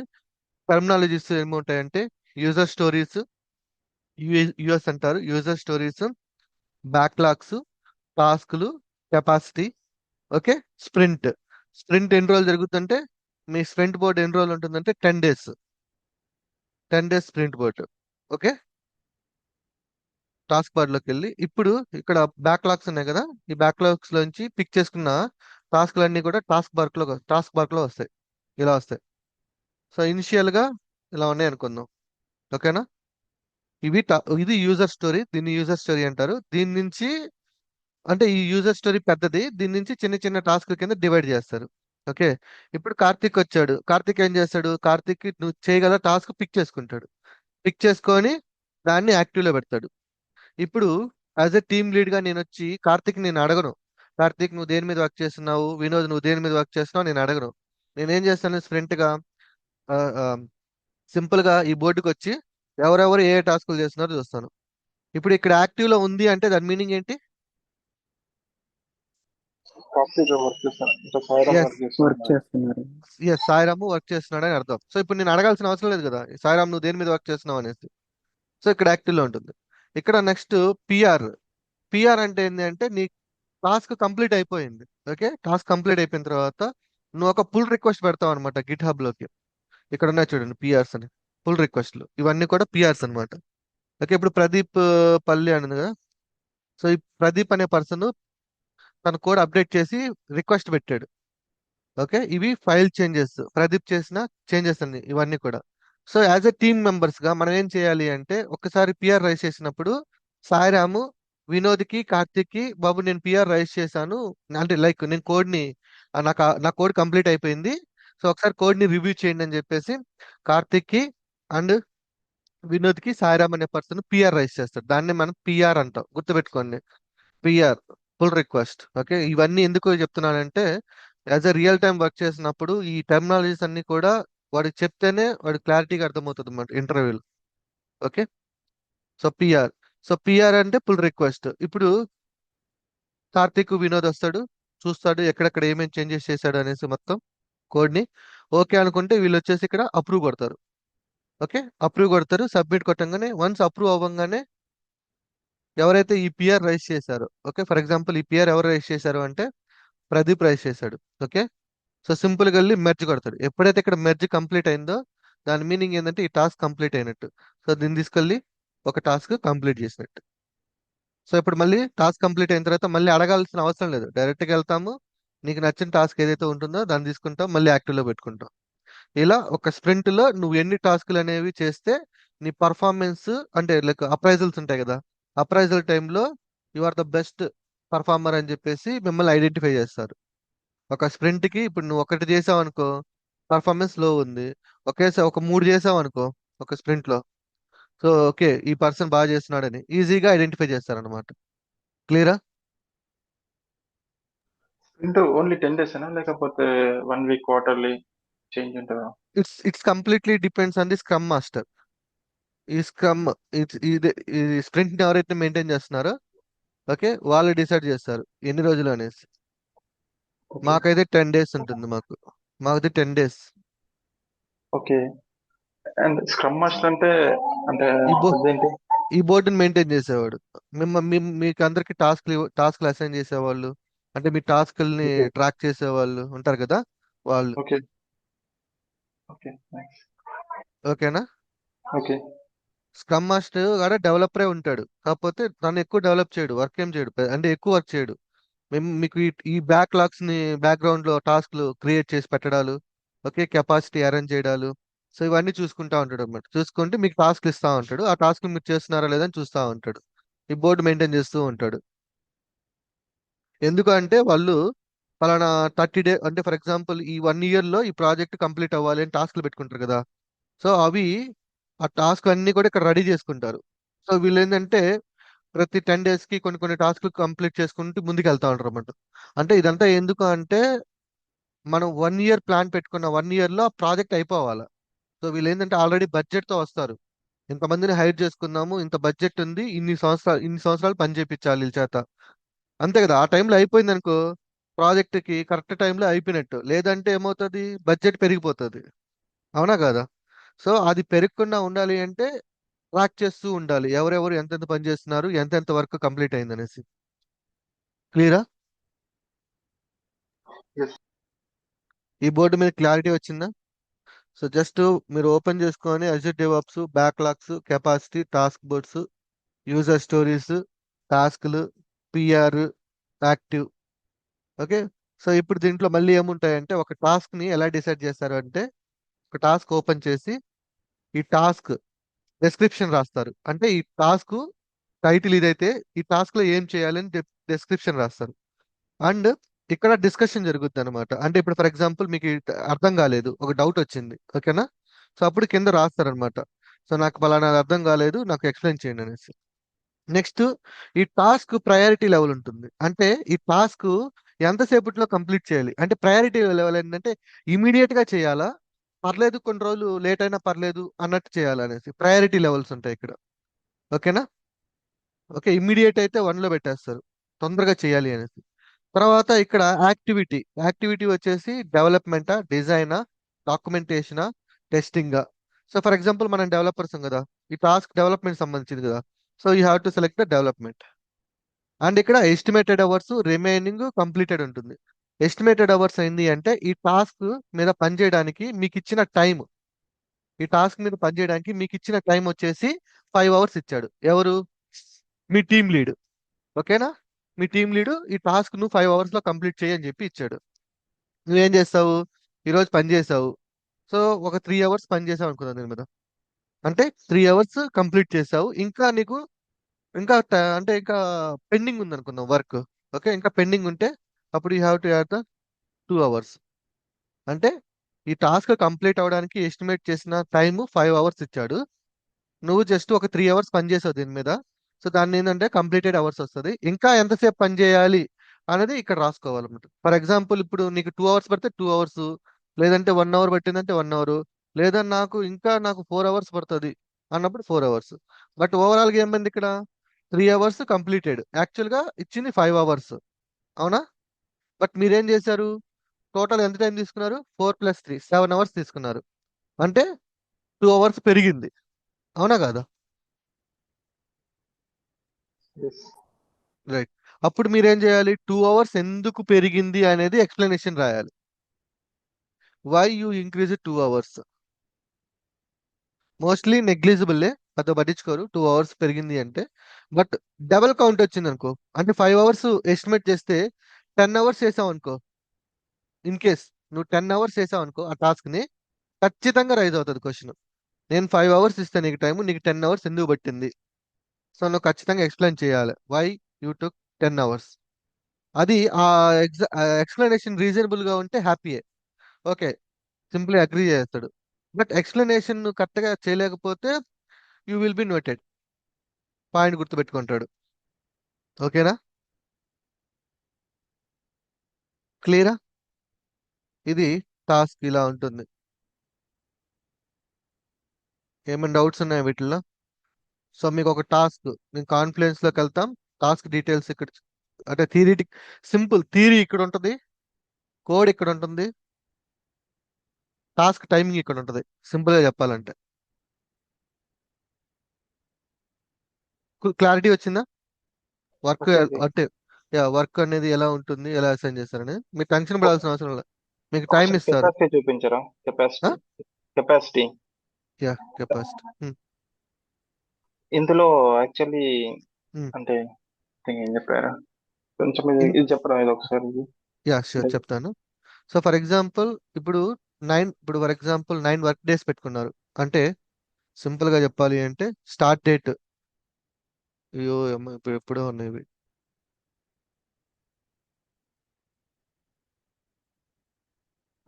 టర్మినాలజీస్ ఏముంటాయంటే యూజర్ స్టోరీస్, యుఎస్ అంటారు, యూజర్ స్టోరీస్, బ్యాక్లాగ్స్, టాస్క్లు, కెపాసిటీ, ఓకే. స్ప్రింట్. స్ప్రింట్ ఎన్ని రోజులు జరుగుతుందంటే మీ స్ప్రింట్ బోర్డ్ ఎన్ని రోజులు ఉంటుందంటే 10 days, 10 days sprint board, okay. Task bar లోకి వెళ్ళి ఇప్పుడు ఇక్కడ బ్యాక్లాగ్స్ ఉన్నాయి కదా, ఈ బ్యాక్లాగ్స్ లోంచి పిక్ చేసుకున్న టాస్క్లన్నీ కూడా టాస్క్ బార్ లో వస్తాయి, ఇలా వస్తాయి. సో ఇనిషియల్ గా ఇలా ఉన్నాయి అనుకుందాం, ఓకేనా. ఇది యూజర్ స్టోరీ, దీన్ని యూజర్ స్టోరీ అంటారు. దీని నుంచి అంటే ఈ యూజర్ స్టోరీ పెద్దది, దీని నుంచి చిన్న చిన్న టాస్క్ కింద డివైడ్ చేస్తారు, ఓకే. ఇప్పుడు కార్తిక్ వచ్చాడు, కార్తిక్ ఏం చేస్తాడు, కార్తిక్ నువ్వు చేయగల టాస్క్ పిక్ చేసుకుంటాడు, పిక్ చేసుకొని దాన్ని యాక్టివ్ లో పెడతాడు. ఇప్పుడు యాజ్ ఎ టీమ్ లీడ్ గా నేను వచ్చి కార్తిక్ నేను అడగను, కార్తిక్ నువ్వు దేని మీద వర్క్ చేస్తున్నావు, వినోద్ నువ్వు దేని మీద వర్క్ చేస్తున్నావు నేను అడగను. నేనేం చేస్తాను, స్ప్రింట్ గా సింపుల్ గా ఈ బోర్డుకి వచ్చి ఎవరెవరు ఏ టాస్కులు చేస్తున్నారో చూస్తాను. ఇప్పుడు ఇక్కడ యాక్టివ్ లో ఉంది అంటే దాని మీనింగ్ ఏంటి? కార్తీక్ వర్క్ చేస్తాను, ఇంకా సాయిరామ్ ఎస్, వర్క్ వర్క్ చేస్తున్నారు. చేస్తున్నారు. ఎస్, సాయిరాము వర్క్ చేస్తున్నాడు అని అర్థం. సో ఇప్పుడు నేను అడగాల్సిన అవసరం లేదు కదా, సాయిరామ్ నువ్వు దేని మీద వర్క్ చేస్తున్నావు అనేసి. సో ఇక్కడ యాక్టివ్ లో ఉంటుంది. ఇక్కడ నెక్స్ట్ పిఆర్. పిఆర్ అంటే ఏంటి అంటే నీ టాస్క్ కంప్లీట్ అయిపోయింది, ఓకే. టాస్క్ కంప్లీట్ అయిపోయిన తర్వాత నువ్వు ఒక పుల్ రిక్వెస్ట్ పెడతావు అనమాట గిట్ హబ్ లోకి. ఇక్కడ ఉన్నాయి చూడండి పిఆర్స్ అని, పుల్ రిక్వెస్ట్లు, ఇవన్నీ కూడా పిఆర్స్ అన్నమాట, ఓకే. ఇప్పుడు ప్రదీప్ పల్లి అన్నది కదా, సో ఈ ప్రదీప్ అనే పర్సన్ తన కోడ్ అప్డేట్ చేసి రిక్వెస్ట్ పెట్టాడు, ఓకే. ఇవి ఫైల్ చేంజెస్, ప్రదీప్ చేసిన చేంజెస్ అన్ని ఇవన్నీ కూడా. So as a team members గా మనం ఏం చేయాలి అంటే ఒక్కసారి పిఆర్ రైజ్ చేసినప్పుడు సాయిరాము వినోద్కి కార్తిక్కి బాబు నేను పిఆర్ రైజ్ చేశాను, అంటే లైక్ నేను కోడ్ ని నా కోడ్ కంప్లీట్ అయిపోయింది, సో ఒకసారి కోడ్ ని రివ్యూ చేయండి అని చెప్పేసి కార్తిక్కి అండ్ వినోద్కి సాయిరామ్ అనే పర్సన్ పిఆర్ రైజ్ చేస్తాడు. దాన్ని మనం పిఆర్ అంటాం, గుర్తుపెట్టుకోండి, పిఆర్, పుల్ రిక్వెస్ట్, ఓకే. ఇవన్నీ ఎందుకు చెప్తున్నానంటే as a real time work చేసినప్పుడు ఈ టెర్మినాలజీస్ అన్ని కూడా వాడికి చెప్తేనే వాడికి క్లారిటీగా అర్థమవుతుంది అన్నమాట ఇంటర్వ్యూలో, okay. So PR, so PR అంటే పుల్ రిక్వెస్ట్. ఇప్పుడు కార్తిక్ వినోద్ వస్తాడు, చూస్తాడు ఎక్కడెక్కడ ఏమేమి చేంజెస్ చేశాడు అనేసి మొత్తం కోడ్ ని, ఓకే అనుకుంటే వీళ్ళు వచ్చేసి ఇక్కడ అప్రూవ్ కొడతారు, ఓకే. అప్రూవ్ కొడతారు, సబ్మిట్ కొట్టంగానే వన్స్ అప్రూవ్ అవ్వగానే ఎవరైతే ఈ పిఆర్ రైజ్ చేశారో, ఓకే, ఫర్ ఎగ్జాంపుల్ ఈ పిఆర్ ఎవరు రైజ్ చేశారు అంటే ప్రదీప్ రైస్ చేశాడు. ఓకే, సో సింపుల్గా వెళ్ళి మెర్జ్ కొడతాడు. ఎప్పుడైతే ఇక్కడ మెర్జ్ కంప్లీట్ అయిందో దాని మీనింగ్ ఏంటంటే ఈ టాస్క్ కంప్లీట్ అయినట్టు. సో దీన్ని తీసుకెళ్ళి ఒక టాస్క్ కంప్లీట్ చేసినట్టు. సో ఇప్పుడు మళ్ళీ టాస్క్ కంప్లీట్ అయిన తర్వాత మళ్ళీ అడగాల్సిన అవసరం లేదు, డైరెక్ట్గా వెళ్తాము. నీకు నచ్చిన టాస్క్ ఏదైతే ఉంటుందో దాన్ని తీసుకుంటాం, మళ్ళీ యాక్టివ్లో పెట్టుకుంటాం. ఇలా ఒక స్ప్రింట్ లో నువ్వు ఎన్ని టాస్కులు అనేవి చేస్తే నీ పర్ఫార్మెన్స్, అంటే లైక్ అప్రైజల్స్ ఉంటాయి కదా, అప్రైజల్ టైంలో you are the best performer అని చెప్పేసి మిమ్మల్ని ఐడెంటిఫై చేస్తారు. ఒక స్ప్రింట్ కి ఇప్పుడు నువ్వు ఒకటి చేసావు అనుకో, పర్ఫార్మెన్స్ లో ఉంది. ఒకేసారి ఒక 3 చేసావు అనుకో ఒక స్ప్రింట్ లో, సో ఓకే ఈ పర్సన్ బాగా చేస్తున్నాడని ఈజీగా ఐడెంటిఫై చేస్తారనమాట. క్లియరా? ఇంటూ ఓన్లీ 10 days ఏనా లేకపోతే 1 week క్వార్టర్లీ చేంజ్ ఉంటుందా? It's completely depends on the scrum master. ఈ స్క్రమ్ ఇది ఈ స్ప్రింట్ ఎవరైతే మెయింటైన్ చేస్తున్నారో ఓకే వాళ్ళు డిసైడ్ చేస్తారు ఎన్ని రోజులు అనేసి. ఓకే మాకైతే 10 days ఉంటుంది. మాకైతే 10 days. Okay. And scrum master అంటే అంటే ఈ బో అదేంటి? ఈ బోర్డుని మెయింటైన్ చేసేవాడు. మీకు అందరికి టాస్క్లు అసైన్ చేసేవాళ్ళు, అంటే మీ టాస్క్ల్ని ఓకే ట్రాక్ చేసేవాళ్ళు ఉంటారు కదా, వాళ్ళు. Okay okay nice. ఓకేనా? ఓకే స్క్రమ్ మాస్టర్ కూడా డెవలపరే ఉంటాడు, కాకపోతే తను ఎక్కువ డెవలప్ చేయడు, వర్క్ ఏం చేయడు, అంటే ఎక్కువ వర్క్ చేయడు. మేము మీకు ఈ బ్యాక్లాగ్స్ ని బ్యాక్గ్రౌండ్ లో టాస్క్లు క్రియేట్ చేసి పెట్టడాలు, ఓకే కెపాసిటీ అరేంజ్ చేయడాలు, సో ఇవన్నీ చూసుకుంటా ఉంటాడు అనమాట. చూసుకుంటే మీకు టాస్క్ ఇస్తా ఉంటాడు, ఆ టాస్క్ మీరు చేస్తున్నారా లేదని చూస్తా ఉంటాడు. ఈ బోర్డు మెయింటైన్ చేస్తూ ఉంటాడు. ఎందుకంటే వాళ్ళు పలానా 30 డే, అంటే ఫర్ ఎగ్జాంపుల్ ఈ 1 year లో ఈ ప్రాజెక్ట్ కంప్లీట్ అవ్వాలి అని టాస్క్లు పెట్టుకుంటారు కదా, సో అవి ఆ టాస్క్ అన్ని కూడా ఇక్కడ రెడీ చేసుకుంటారు. సో వీళ్ళు ఏంటంటే ప్రతి 10 days కి కొన్ని కొన్ని టాస్క్లు కంప్లీట్ చేసుకుంటూ ముందుకు వెళ్తా ఉంటారు అన్నమాట. అంటే ఇదంతా ఎందుకు అంటే మనం 1 year ప్లాన్ పెట్టుకున్న 1 year లో ఆ ప్రాజెక్ట్ అయిపోవాలి. సో వీళ్ళు ఏంటంటే ఆల్రెడీ బడ్జెట్ తో వస్తారు. ఇంతమందిని హైర్ చేసుకున్నాము, ఇంత బడ్జెట్ ఉంది, ఇన్ని సంవత్సరాలు పని చేయించాలి వీళ్ళ చేత, అంతే కదా. ఆ టైంలో అయిపోయింది అనుకో ప్రాజెక్ట్ కి కరెక్ట్ టైంలో అయిపోయినట్టు, లేదంటే ఏమవుతుంది బడ్జెట్ పెరిగిపోతుంది. అవునా కదా? సో అది పెరగకుండా ఉండాలి అంటే ట్రాక్ చేస్తూ ఉండాలి ఎవరెవరు ఎంతెంత పని చేస్తున్నారు, ఎంతెంత వర్క్ కంప్లీట్ అయింది అనేసి. క్లియరా? ఎస్. ఈ బోర్డు మీద క్లారిటీ వచ్చిందా? సో జస్ట్ మీరు ఓపెన్ చేసుకొని Azure DevOps, backlogs, capacity, task boards, user stories, టాస్క్లు, పిఆర్, యాక్టివ్. ఓకే, సో ఇప్పుడు దీంట్లో మళ్ళీ ఏముంటాయంటే ఒక టాస్క్ ని ఎలా డిసైడ్ చేస్తారు అంటే ఒక టాస్క్ ఓపెన్ చేసి ఈ టాస్క్ డెస్క్రిప్షన్ రాస్తారు. అంటే ఈ టాస్క్ టైటిల్ ఇదైతే ఈ టాస్క్ లో ఏం చేయాలని డెస్క్రిప్షన్ రాస్తారు. అండ్ ఇక్కడ డిస్కషన్ జరుగుద్ది అనమాట. అంటే ఇప్పుడు ఫర్ ఎగ్జాంపుల్ మీకు అర్థం కాలేదు, ఒక డౌట్ వచ్చింది, ఓకేనా, సో అప్పుడు కింద రాస్తారనమాట. సో నాకు పలానా అర్థం కాలేదు, నాకు ఎక్స్ప్లెయిన్ చేయండి అనేసి. నెక్స్ట్ ఈ టాస్క్ ప్రయారిటీ లెవెల్ ఉంటుంది. అంటే ఈ టాస్క్ ఎంతసేపట్లో కంప్లీట్ చేయాలి, అంటే ప్రయారిటీ లెవెల్ ఏంటంటే ఇమీడియట్ గా చేయాలా, పర్లేదు కొన్ని రోజులు లేట్ అయినా పర్లేదు అన్నట్టు చేయాలనేసి ప్రయారిటీ లెవెల్స్ ఉంటాయి ఇక్కడ. ఓకేనా? ఓకే, ఇమ్మీడియట్ అయితే 1 లో పెట్టేస్తారు, తొందరగా చేయాలి అనేసి. తర్వాత ఇక్కడ యాక్టివిటీ, యాక్టివిటీ వచ్చేసి డెవలప్మెంటా, డిజైనా, డాక్యుమెంటేషనా, టెస్టింగా. సో ఫర్ ఎగ్జాంపుల్ మనం డెవలపర్స్ కదా, ఈ టాస్క్ డెవలప్మెంట్ సంబంధించింది కదా, so you have to select the development. And ఇక్కడ ఎస్టిమేటెడ్ అవర్స్, రిమైనింగ్, కంప్లీటెడ్ ఉంటుంది. ఎస్టిమేటెడ్ అవర్స్ ఏంటి అంటే ఈ టాస్క్ మీద పనిచేయడానికి మీకు ఇచ్చిన టైం, ఈ టాస్క్ మీద పనిచేయడానికి మీకు ఇచ్చిన టైం వచ్చేసి 5 hours ఇచ్చాడు. ఎవరు? మీ టీం లీడ్. ఓకేనా? మీ టీం లీడ్ ఈ టాస్క్ నువ్వు 5 hours లో కంప్లీట్ చేయి అని చెప్పి ఇచ్చాడు. నువ్వేం చేస్తావు? ఈరోజు పని చేసావు, సో ఒక 3 hours పని చేసావు అనుకుందాం దీని మీద. అంటే 3 hours కంప్లీట్ చేసావు, ఇంకా నీకు అంటే ఇంకా పెండింగ్ ఉంది అనుకుందాం వర్క్. ఓకే, ఇంకా పెండింగ్ ఉంటే అప్పుడు you have to add the 2 hours. అంటే ఈ టాస్క్ కంప్లీట్ అవ్వడానికి ఎస్టిమేట్ చేసిన టైం 5 hours ఇచ్చాడు, నువ్వు జస్ట్ ఒక 3 hours పని చేసావు దీని మీద, సో దాన్ని ఏంటంటే కంప్లీటెడ్ అవర్స్ వస్తుంది. ఇంకా ఎంతసేపు పని చేయాలి అనేది ఇక్కడ రాసుకోవాలన్నమాట. ఫర్ ఎగ్జాంపుల్ ఇప్పుడు నీకు 2 hours పడితే 2 hours, లేదంటే 1 hour పట్టిందంటే 1 hour, లేదా నాకు 4 hours పడుతుంది అన్నప్పుడు 4 hours. బట్ ఓవరాల్ గా ఏమైంది ఇక్కడ 3 hours కంప్లీటెడ్, యాక్చువల్ గా ఇచ్చింది 5 hours. అవునా? బట్ మీరేం చేశారు, టోటల్ ఎంత టైం తీసుకున్నారు, 4 + 3 7 hours తీసుకున్నారు. అంటే 2 hours పెరిగింది. అవునా కాదా? ఎస్. రైట్. అప్పుడు మీరేం చేయాలి, 2 hours ఎందుకు పెరిగింది అనేది ఎక్స్ప్లెనేషన్ రాయాలి. Why you increase 2 hours. Mostly నెగ్లిజిబుల్లే, పెద్ద పట్టించుకోరు 2 hours పెరిగింది అంటే. బట్ డబల్ కౌంట్ వచ్చింది అనుకో, అంటే 5 hours ఎస్టిమేట్ చేస్తే 10 hours చేసావు అనుకో, ఇన్ కేస్ నువ్వు 10 hours చేసావు అనుకో ఆ టాస్క్ ని, ఖచ్చితంగా రైజ్ అవుతుంది క్వశ్చన్. నేను 5 hours ఇస్తాను నీకు టైం, నీకు 10 hours ఎందుకు పట్టింది. సో నువ్వు ఖచ్చితంగా ఎక్స్ప్లెయిన్ చేయాలి వై యూ టుక్ 10 hours. అది ఆ ఎక్స్ప్లెనేషన్ రీజనబుల్ గా ఉంటే హ్యాపీయే, ఓకే, సింప్లీ అగ్రీ చేస్తాడు. బట్ ఎక్స్ప్లెనేషన్ కరెక్ట్ గా చేయలేకపోతే you will be noted, point గుర్తుపెట్టుకుంటాడు. ఓకేనా, క్లియరా? ఇది టాస్క్ ఇలా ఉంటుంది. ఏమైనా డౌట్స్ ఉన్నాయా వీటిల్లో? సో మీకు ఒక టాస్క్, నేను కాన్ఫిడెన్స్ లోకి వెళ్తాం. టాస్క్ డీటెయిల్స్ ఇక్కడ, అంటే థియరిటిక్, సింపుల్ థియరీ ఇక్కడ ఉంటుంది, కోడ్ ఇక్కడ ఉంటుంది, టాస్క్ టైమింగ్ ఇక్కడ ఉంటుంది. సింపుల్ గా చెప్పాలంటే క్లారిటీ వచ్చిందా? వర్క్ వచ్చింది. అంటే వర్క్ అనేది ఎలా ఉంటుంది, ఎలా అసైన్ చేస్తారని మీరు టెన్షన్ పడాల్సిన అవసరం లేదు. మీకు టైం ఒకసారి ఇస్తారు. కెపాసిటీ చూపించరా? Capacity yeah, capacity. ఇందులో యాక్చువల్లీ అంటే ఏం చెప్పారా? కొంచెం ఇది చెప్పరా, ఇది ఒకసారి ఇది. యా షూర్ చెప్తాను. సో ఫర్ ఎగ్జాంపుల్ ఇప్పుడు ఫర్ ఎగ్జాంపుల్ 9 work days పెట్టుకున్నారు అంటే, సింపుల్ గా చెప్పాలి అంటే స్టార్ట్ డేట్, అయ్యో అమ్మ, ఇప్పుడు ఎప్పుడో ఉన్నాయి ఇవి.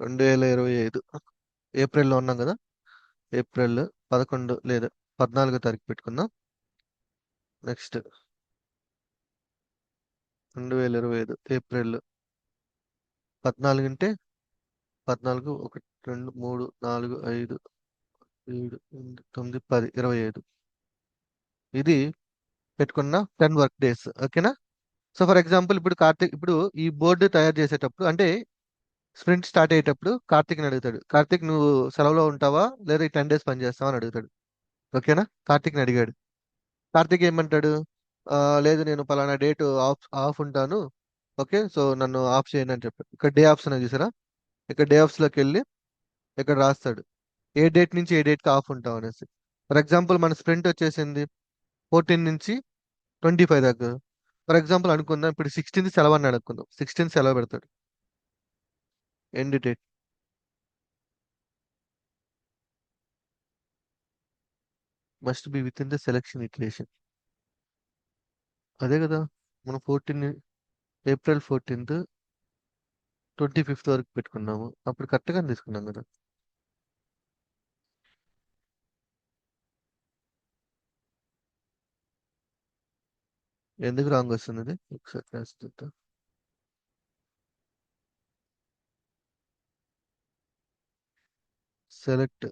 రెండు వేల ఇరవై ఐదు ఏప్రిల్లో ఉన్నాం కదా, ఏప్రిల్ 11 లేదా 14 పెట్టుకుందాం. నెక్స్ట్ 2025 ఏప్రిల్ 14 అంటే 14, 1, 2, 3, 4, 5, 7, 8, 9, 10, 25. ఇది పెట్టుకున్న 10 work days. ఓకేనా. సో ఫర్ ఎగ్జాంపుల్ ఇప్పుడు కార్తిక్, ఇప్పుడు ఈ బోర్డు తయారు చేసేటప్పుడు అంటే స్ప్రింట్ స్టార్ట్ అయ్యేటప్పుడు కార్తిక్ని అడుగుతాడు, కార్తిక్ నువ్వు సెలవులో ఉంటావా లేదా ఈ 10 days పని చేస్తావా అని అడుగుతాడు. ఓకేనా, కార్తిక్ని అడిగాడు. కార్తిక్ ఏమంటాడు, లేదు నేను పలానా డేట్ ఆఫ్ ఆఫ్ ఉంటాను, ఓకే సో నన్ను ఆఫ్ చేయండి అని చెప్పాడు. ఇక్కడ డే ఆఫ్స్ అని చూసారా, ఇక్కడ డే ఆఫ్స్ లోకి వెళ్ళి ఇక్కడ రాస్తాడు ఏ డేట్ నుంచి ఏ డేట్కి ఆఫ్ ఉంటావు అనేసి. ఫర్ ఎగ్జాంపుల్ మన స్ప్రింట్ వచ్చేసింది 14 నుంచి 25 దాకా. ఫర్ ఎగ్జాంపుల్ అనుకుందాం ఇప్పుడు 16th సెలవు అని అనుకుందాం, 16th సెలవు పెడతాడు. End date must be within the selection iteration. అదే కదా, మనం ఏప్రిల్ 14th 25th వరకు పెట్టుకున్నాము, అప్పుడు కరెక్ట్గా తీసుకున్నాం కదా. ఎందుకు రాంగ్ వస్తుంది ఇది? ఒకసారి రాస్తుంటా. సెలెక్ట్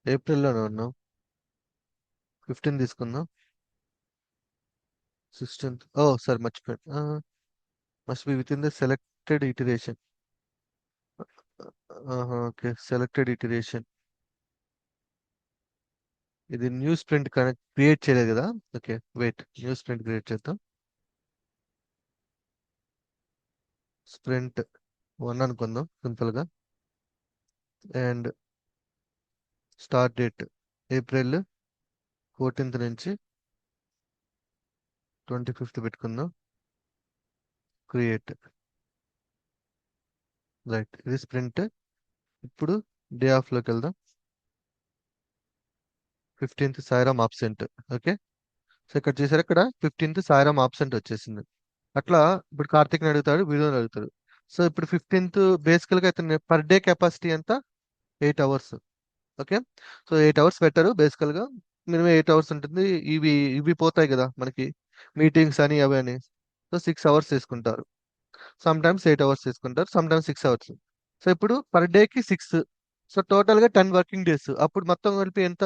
ఏప్రిల్లోనే ఉన్నాం, 15 తీసుకుందాం, 16th. ఓ సార్ మర్చిపోయాను, must be within the selected iteration. Okay, selected iteration. ఇది న్యూ స్ప్రింట్ కనెక్ట్ క్రియేట్ చేయలేదు కదా. Okay wait, new sprint create చేద్దాం. స్ప్రింట్ 1 అనుకుందాం సింపుల్ గా. And start date April 14th నుంచి 25th పెట్టుకుందాం. క్రియేట్, రైట్, ఇది స్ప్రింట్. ఇప్పుడు డే ఆఫ్ లోకి వెళ్దాం. 15th Sairam absent. Okay, so ఇక్కడ చూసారు, ఇక్కడ 15th సాయిరామ్ ఆబ్సెంట్ వచ్చేసింది. అట్లా ఇప్పుడు కార్తిక్ని అడుగుతాడు, వీడియోని అడుగుతాడు. సో ఇప్పుడు 15th బేసికల్ గా అయితే పర్ డే కెపాసిటీ ఎంత, 8 hours. ఓకే, సో 8 hours పెట్టారు బేసికల్ గా, మినిమం 8 hours ఉంటుంది. ఇవి ఇవి పోతాయి కదా మనకి, మీటింగ్స్ అని అవి అని. సో 6 hours తీసుకుంటారు, సమ్ టైమ్స్ 8 hours తీసుకుంటారు, సమ్ టైమ్స్ 6 hours. సో ఇప్పుడు పర్ కి 6, సో టోటల్ గా 10 working days. అప్పుడు మొత్తం కలిపి ఎంత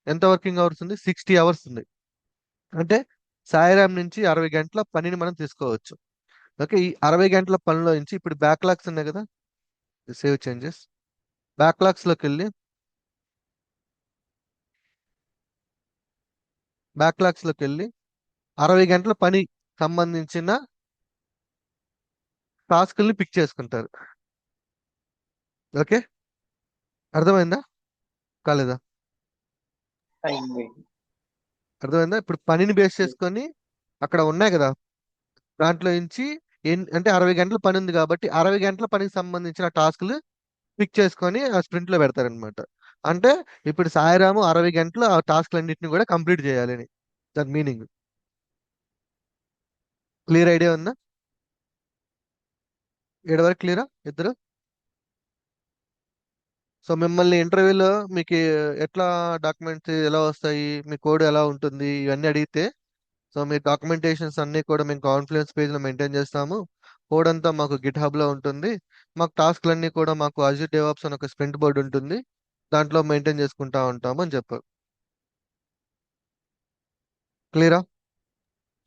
ఎంత వర్కింగ్ అవర్స్ ఉంది, 60 hours ఉంది. అంటే సాయిరామ్ నుంచి 60 గంటల పనిని మనం తీసుకోవచ్చు. ఓకే, ఈ 60 గంటల పనిలో నుంచి ఇప్పుడు బ్యాక్లాగ్స్ ఉన్నాయి కదా, సేవ్ చేంజెస్, బ్యాక్లాగ్స్ లోకి వెళ్ళి బ్యాక్లాగ్స్ లోకి వెళ్ళి 60 గంటల పని సంబంధించిన టాస్క్ల్ని పిక్ చేసుకుంటారు. ఓకే, అర్థమైందా కాలేదా? అయింది. అర్థమైందా? ఇప్పుడు పనిని బేస్ చేసుకొని అక్కడ ఉన్నాయి కదా, దాంట్లో నుంచి అంటే 60 గంటల పని ఉంది కాబట్టి 60 గంటల పనికి సంబంధించిన టాస్క్లు పిక్ చేసుకొని ఆ స్ప్రింట్ లో పెడతారనమాట. అంటే ఇప్పుడు సాయిరాము 60 గంటలు ఆ టాస్క్లన్నింటిని కూడా కంప్లీట్ చేయాలని దాని మీనింగ్. క్లియర్ ఐడియా ఉందా? ఏడు వరకు క్లియరా ఇద్దరు? సో మిమ్మల్ని ఇంటర్వ్యూలో మీకు ఎట్లా డాక్యుమెంట్స్ ఎలా వస్తాయి, మీ కోడ్ ఎలా ఉంటుంది, ఇవన్నీ అడిగితే సో మీ డాక్యుమెంటేషన్స్ అన్ని కూడా మేము కాన్ఫిడెన్స్ పేజ్ లో మెయింటైన్ చేస్తాము. కోడ్ అంతా మాకు గిట్ హబ్ లో ఉంటుంది. మాకు టాస్క్లన్నీ కూడా మాకు అజూర్ డెవాప్స్ అని ఒక స్ప్రింట్ బోర్డ్ ఉంటుంది, దాంట్లో మెయింటైన్ చేసుకుంటా ఉంటాము అని చెప్పారు. క్లియరా?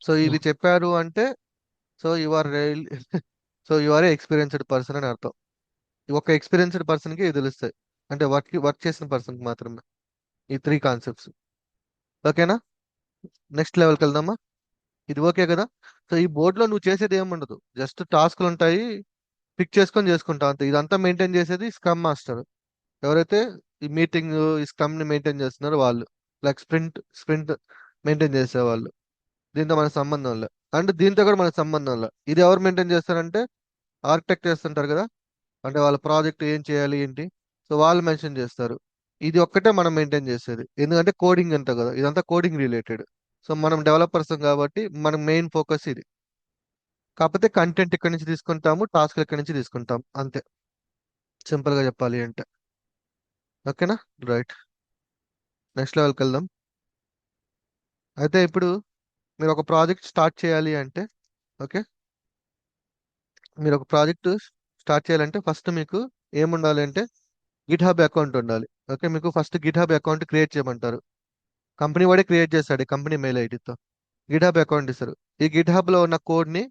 సో ఇవి చెప్పారు అంటే so you are so you are a experienced person అని అర్థం. ఒక ఎక్స్పీరియన్స్డ్ పర్సన్ కి ఇది తెలుస్తాయి, అంటే వర్క్ చేసిన పర్సన్ కి మాత్రమే ఈ 3 కాన్సెప్ట్స్. ఓకేనా? నెక్స్ట్ లెవెల్కి వెళ్దామా? ఇది ఓకే కదా? సో ఈ బోర్డులో నువ్వు చేసేది ఏముండదు, జస్ట్ టాస్క్లు ఉంటాయి, పిక్ చేసుకొని చేసుకుంటాం అంతే. ఇదంతా మెయింటైన్ చేసేది స్క్రమ్ మాస్టర్. ఎవరైతే ఈ మీటింగ్ ఈ స్క్రమ్ ని మెయింటైన్ చేస్తున్నారో వాళ్ళు, లైక్ స్ప్రింట్ మెయింటైన్ చేసే వాళ్ళు. దీంతో మనకు సంబంధం లే, అండ్ దీంతో కూడా మనకు సంబంధం లే. ఇది ఎవరు మెయింటైన్ చేస్తారంటే ఆర్కిటెక్ట్ చేస్తుంటారు కదా, అంటే వాళ్ళ ప్రాజెక్ట్ ఏం చేయాలి ఏంటి, సో వాళ్ళు మెన్షన్ చేస్తారు. ఇది ఒక్కటే మనం మెయింటైన్ చేసేది, ఎందుకంటే కోడింగ్ అంతా కదా, ఇదంతా కోడింగ్ రిలేటెడ్. సో మనం డెవలపర్స్ కాబట్టి మన మెయిన్ ఫోకస్ ఇది. కాకపోతే కంటెంట్ ఇక్కడి నుంచి తీసుకుంటాము, టాస్క్ ఇక్కడి నుంచి తీసుకుంటాం అంతే, సింపుల్ గా చెప్పాలి అంటే. ఓకేనా? రైట్, నెక్స్ట్ లెవెల్కి వెళ్దాం. అయితే ఇప్పుడు మీరు ఒక ప్రాజెక్ట్ స్టార్ట్ చేయాలి అంటే, ఓకే, మీరు ఒక ప్రాజెక్ట్ స్టార్ట్ చేయాలంటే ఫస్ట్ మీకు ఏముండాలి అంటే గిట్ హబ్ అకౌంట్ ఉండాలి. ఓకే, మీకు first Git hub account create చేయమంటారు. కంపెనీ వాడే క్రియేట్ చేస్తాడు, కంపెనీ మెయిల్ ఐడితో గిట్ హబ్ అకౌంట్ ఇస్తారు. ఈ గిట్ హబ్ లో ఉన్న కోడ్ ని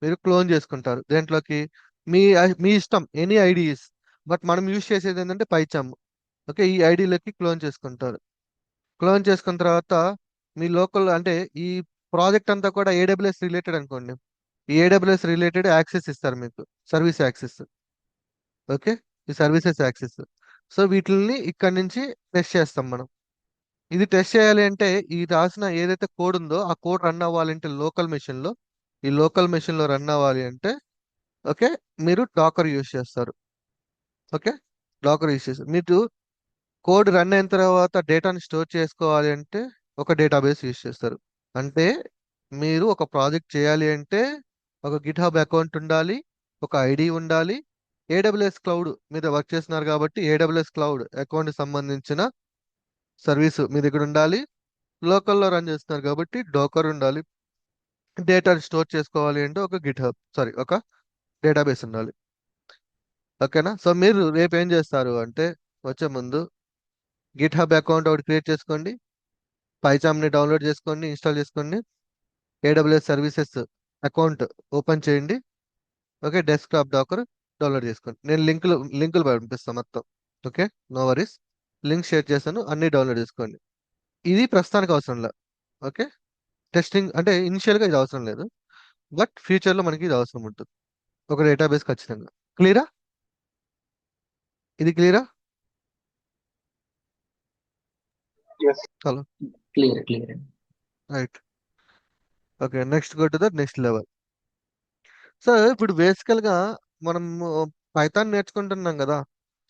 మీరు క్లోన్ చేసుకుంటారు దేంట్లోకి, మీ మీ ఇష్టం, ఎనీ ఐడిస్. బట్ మనం యూజ్ చేసేది ఏంటంటే పైచామ్. ఓకే, ఈ ఐడిలోకి క్లోన్ చేసుకుంటారు. క్లోన్ చేసుకున్న తర్వాత మీ లోకల్ అంటే ఈ ప్రాజెక్ట్ అంతా కూడా ఏడబ్ల్యూఎస్ రిలేటెడ్ అనుకోండి, ఈ ఏడబ్ల్యూఎస్ రిలేటెడ్ యాక్సెస్ ఇస్తారు మీకు, సర్వీస్ యాక్సెస్. ఓకే, ఈ సర్వీసెస్ యాక్సెస్. సో వీటిని ఇక్కడ నుంచి టెస్ట్ చేస్తాం మనం. ఇది టెస్ట్ చేయాలి అంటే ఈ రాసిన ఏదైతే కోడ్ ఉందో ఆ కోడ్ రన్ అవ్వాలంటే లోకల్ మెషిన్ లో, ఈ లోకల్ మెషిన్ లో రన్ అవ్వాలి అంటే ఓకే, మీరు డాకర్ యూస్ చేస్తారు. ఓకే, డాకర్ యూస్ చేస్తారు. మీరు కోడ్ రన్ అయిన తర్వాత డేటాని స్టోర్ చేసుకోవాలి అంటే ఒక డేటాబేస్ యూస్ చేస్తారు. అంటే మీరు ఒక ప్రాజెక్ట్ చేయాలి అంటే ఒక గిట్ హబ్ అకౌంట్ ఉండాలి, ఒక ఐడి ఉండాలి, ఏడబ్ల్యూఎస్ క్లౌడ్ మీద వర్క్ చేస్తున్నారు కాబట్టి ఏడబ్ల్యూఎస్ క్లౌడ్ అకౌంట్ సంబంధించిన సర్వీస్ మీ దగ్గర ఉండాలి, లోకల్లో రన్ చేస్తున్నారు కాబట్టి డోకర్ ఉండాలి, డేటా స్టోర్ చేసుకోవాలి అంటే ఒక గిట్ హబ్ సారీ ఒక డేటాబేస్ ఉండాలి. ఓకేనా? సో మీరు రేపు ఏం చేస్తారు అంటే వచ్చే ముందు గిట్ హబ్ అకౌంట్ ఒకటి క్రియేట్ చేసుకోండి, పైచామ్ని డౌన్లోడ్ చేసుకోండి, ఇన్స్టాల్ చేసుకోండి, ఏడబ్ల్యూఎస్ సర్వీసెస్ అకౌంట్ ఓపెన్ చేయండి. ఓకే, డెస్క్టాప్ డాకర్ డౌన్లోడ్ చేసుకోండి. నేను లింకులు పంపిస్తాను మొత్తం. Okay, no worries, link share చేస్తాను, అన్ని డౌన్లోడ్ చేసుకోండి. ఇది ప్రస్తుతానికి అవసరం లేదు. ఓకే, టెస్టింగ్ అంటే ఇనిషియల్గా ఇది అవసరం లేదు, బట్ ఫ్యూచర్లో మనకి ఇది అవసరం ఉంటుంది, ఒక డేటాబేస్ ఖచ్చితంగా. క్లియరా? ఇది క్లియరా? Yes. Hello, clear clear. Right. Okay, next go to the next level. So ఇప్పుడు బేసికల్ గా మనం పైథాన్ నేర్చుకుంటున్నాం కదా.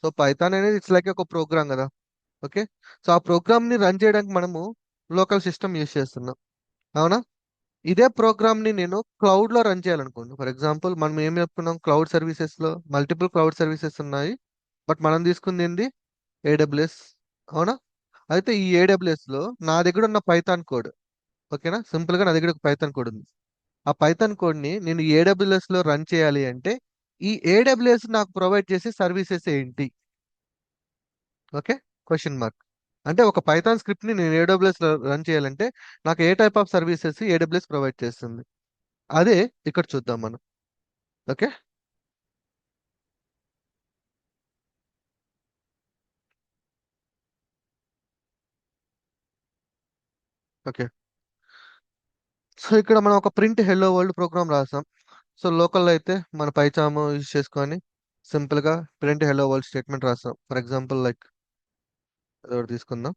సో పైథాన్ అనేది ఇట్స్ లైక్ ఒక ప్రోగ్రామ్ కదా. ఓకే, సో ఆ ప్రోగ్రామ్ ని రన్ చేయడానికి మనము లోకల్ సిస్టమ్ యూస్ చేస్తున్నాం, అవునా? ఇదే ప్రోగ్రామ్ ని నేను క్లౌడ్ లో రన్ చేయాలనుకోండి, ఫర్ ఎగ్జాంపుల్ మనం ఏం చెప్పుకున్నాం, క్లౌడ్ సర్వీసెస్ లో మల్టిపుల్ క్లౌడ్ సర్వీసెస్ ఉన్నాయి, బట్ మనం తీసుకుంది ఏంది, ఏడబ్ల్యూఎస్, అవునా? అయితే ఈ ఏడబ్ల్యూఎస్ లో నా దగ్గర ఉన్న పైథాన్ కోడ్, ఓకేనా, సింపుల్ గా నా దగ్గర ఒక పైథాన్ కోడ్ ఉంది. ఆ పైథాన్ కోడ్ ని నేను ఏడబ్ల్యూఎస్ లో రన్ చేయాలి అంటే ఈ ఏడబ్ల్యూఎస్ నాకు ప్రొవైడ్ చేసే సర్వీసెస్ ఏంటి? Okay, question mark. అంటే ఒక పైథాన్ స్క్రిప్ట్ ని నేను ఏడబ్ల్యూఎస్ లో రన్ చేయాలంటే నాకు ఏ type of services AWS provide చేస్తుంది, అదే ఇక్కడ చూద్దాం మనం. Okay, okay. సో ఇక్కడ మనం ఒక ప్రింట్ హెల్లో వరల్డ్ ప్రోగ్రామ్ రాసాం. సో లోకల్లో అయితే మన పైచాము యూజ్ చేసుకొని సింపుల్ గా ప్రింట్ హెల్లో వరల్డ్ స్టేట్మెంట్ రాసాం. ఫర్ ఎగ్జాంపుల్ లైక్ ఏదో ఒకటి తీసుకుందాం.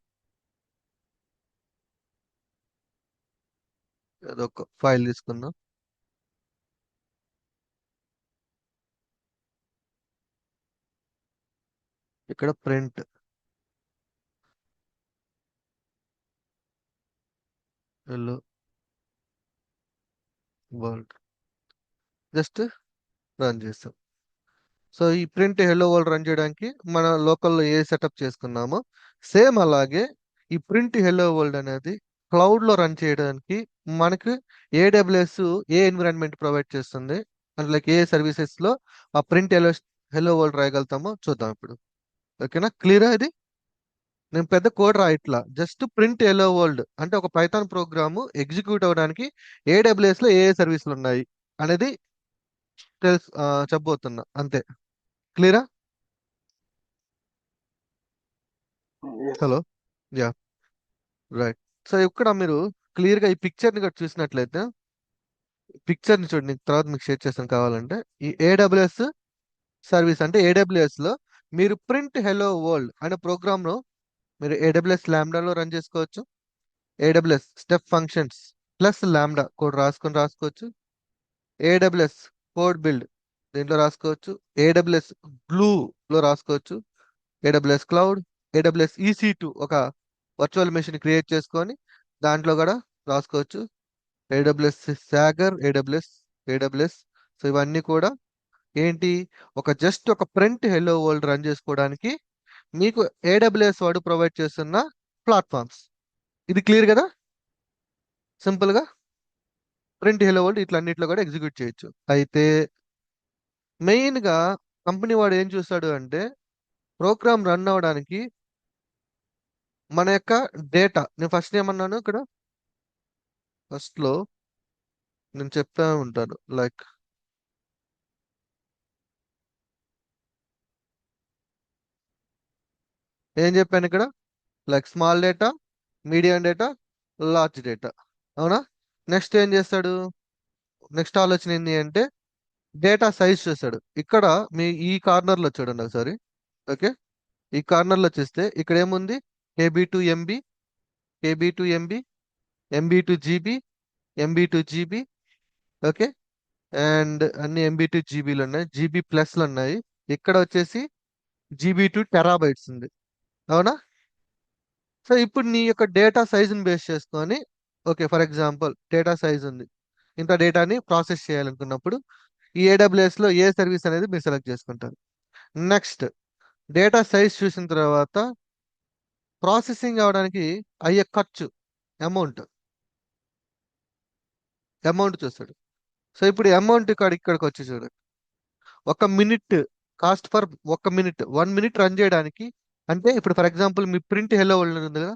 ఏదో ఒక ఫైల్ తీసుకుందాం. ఇక్కడ print hello world just run చేస్తాం. సో ఈ ప్రింట్ హెల్లో వరల్డ్ రన్ చేయడానికి మన లోకల్లో ఏ సెటప్ చేసుకున్నామో సేమ్ అలాగే ఈ ప్రింట్ హెల్లో వరల్డ్ అనేది క్లౌడ్ లో రన్ చేయడానికి మనకి ఏడబ్ల్యూఎస్ ఏ ఎన్విరాన్మెంట్ ప్రొవైడ్ చేస్తుంది అంటే లైక్ ఏ సర్వీసెస్ లో ఆ ప్రింట్ హెల్లో వరల్డ్ రాయగలుగుతామో చూద్దాం ఇప్పుడు. ఓకేనా, క్లియరా ఇది? నేను పెద్ద కోడ్ రాయట్లా, జస్ట్ ప్రింట్ హెల్లో వరల్డ్ అంటే ఒక పైథాన్ ప్రోగ్రాము ఎగ్జిక్యూట్ అవ్వడానికి ఏడబ్ల్యూఎస్ లో ఏ సర్వీసులు ఉన్నాయి అనేది చెప్పబోతున్నా అంతే. క్లియరా? ఎస్. Hello, yeah, right. సో ఇక్కడ మీరు క్లియర్ గా ఈ పిక్చర్ ని కూడా చూసినట్లయితే పిక్చర్ ని చూడండి, తర్వాత మీకు షేర్ చేస్తాను కావాలంటే. ఈ ఏడబ్ల్యూఎస్ సర్వీస్ అంటే ఏడబ్ల్యూఎస్ లో మీరు ప్రింట్ హెలో వరల్డ్ అనే ప్రోగ్రామ్ లో మీరు ఏడబ్ల్యూఎస్ లాంబ్డాలో రన్ చేసుకోవచ్చు. AWS step functions plus lambda code రాసుకోవచ్చు. ఏడబ్ల్యూఎస్ కోడ్ బిల్డ్ దీంట్లో రాసుకోవచ్చు. ఏడబ్ల్యూఎస్ గ్లూ లో రాసుకోవచ్చు. ఏడబ్ల్యూఎస్ క్లౌడ్, ఏడబ్ల్యూఎస్ EC2 ఒక వర్చువల్ మెషిన్ క్రియేట్ చేసుకొని దాంట్లో కూడా రాసుకోవచ్చు. AWS Sagar, AWS. సో ఇవన్నీ కూడా ఏంటి, ఒక ప్రింట్ హెల్లో వరల్డ్ రన్ చేసుకోవడానికి మీకు ఏడబ్ల్యూఎస్ వాడు ప్రొవైడ్ చేస్తున్న ప్లాట్ఫామ్స్. ఇది క్లియర్ కదా? సింపుల్ గా ప్రింట్ హెల్లో వరల్డ్ ఇట్లా అన్నిట్లో కూడా ఎగ్జిక్యూట్ చేయొచ్చు. అయితే మెయిన్ గా కంపెనీ వాడు ఏం చూస్తాడు అంటే ప్రోగ్రామ్ రన్ అవ్వడానికి మన యొక్క డేటా, నేను ఫస్ట్ ఏమన్నాను ఇక్కడ ఫస్ట్ లో నేను చెప్తా ఉంటాను లైక్ ఏం చెప్పాను ఇక్కడ, like small data, medium data, large data. అవునా? నెక్స్ట్ ఏం చేస్తాడు, నెక్స్ట్ ఆలోచన ఏంటి అంటే డేటా సైజ్ చేస్తాడు. ఇక్కడ మీ ఈ కార్నర్ లో చూడండి ఒకసారి. ఓకే, ఈ కార్నర్ లో చూస్తే ఇక్కడ ఏముంది, KB to MB, KB to MB, MB to GB, MB to GB. Okay, and అన్ని MB to GBలు ఉన్నాయి, GB+లు ఉన్నాయి. ఇక్కడ వచ్చేసి GB to TB ఉంది. అవునా? సో ఇప్పుడు నీ యొక్క డేటా సైజుని బేస్ చేసుకొని, okay for example data size ఉంది, ఇంత డేటాని ప్రాసెస్ చేయాలనుకున్నప్పుడు ఈ AWS లో ఏ సర్వీస్ అనేది మీరు సెలెక్ట్ చేసుకుంటారు. నెక్స్ట్ డేటా సైజ్ చూసిన తర్వాత ప్రాసెసింగ్ అవడానికి అయ్యే ఖర్చు, అమౌంట్ చూస్తాడు. సో ఇప్పుడు అమౌంట్ ఇక్కడికి వచ్చి చూడండి, ఒక minute cost for 1 minute 1 minute run చేయడానికి. అంటే ఇప్పుడు for example me print hello world ఉంది కదా,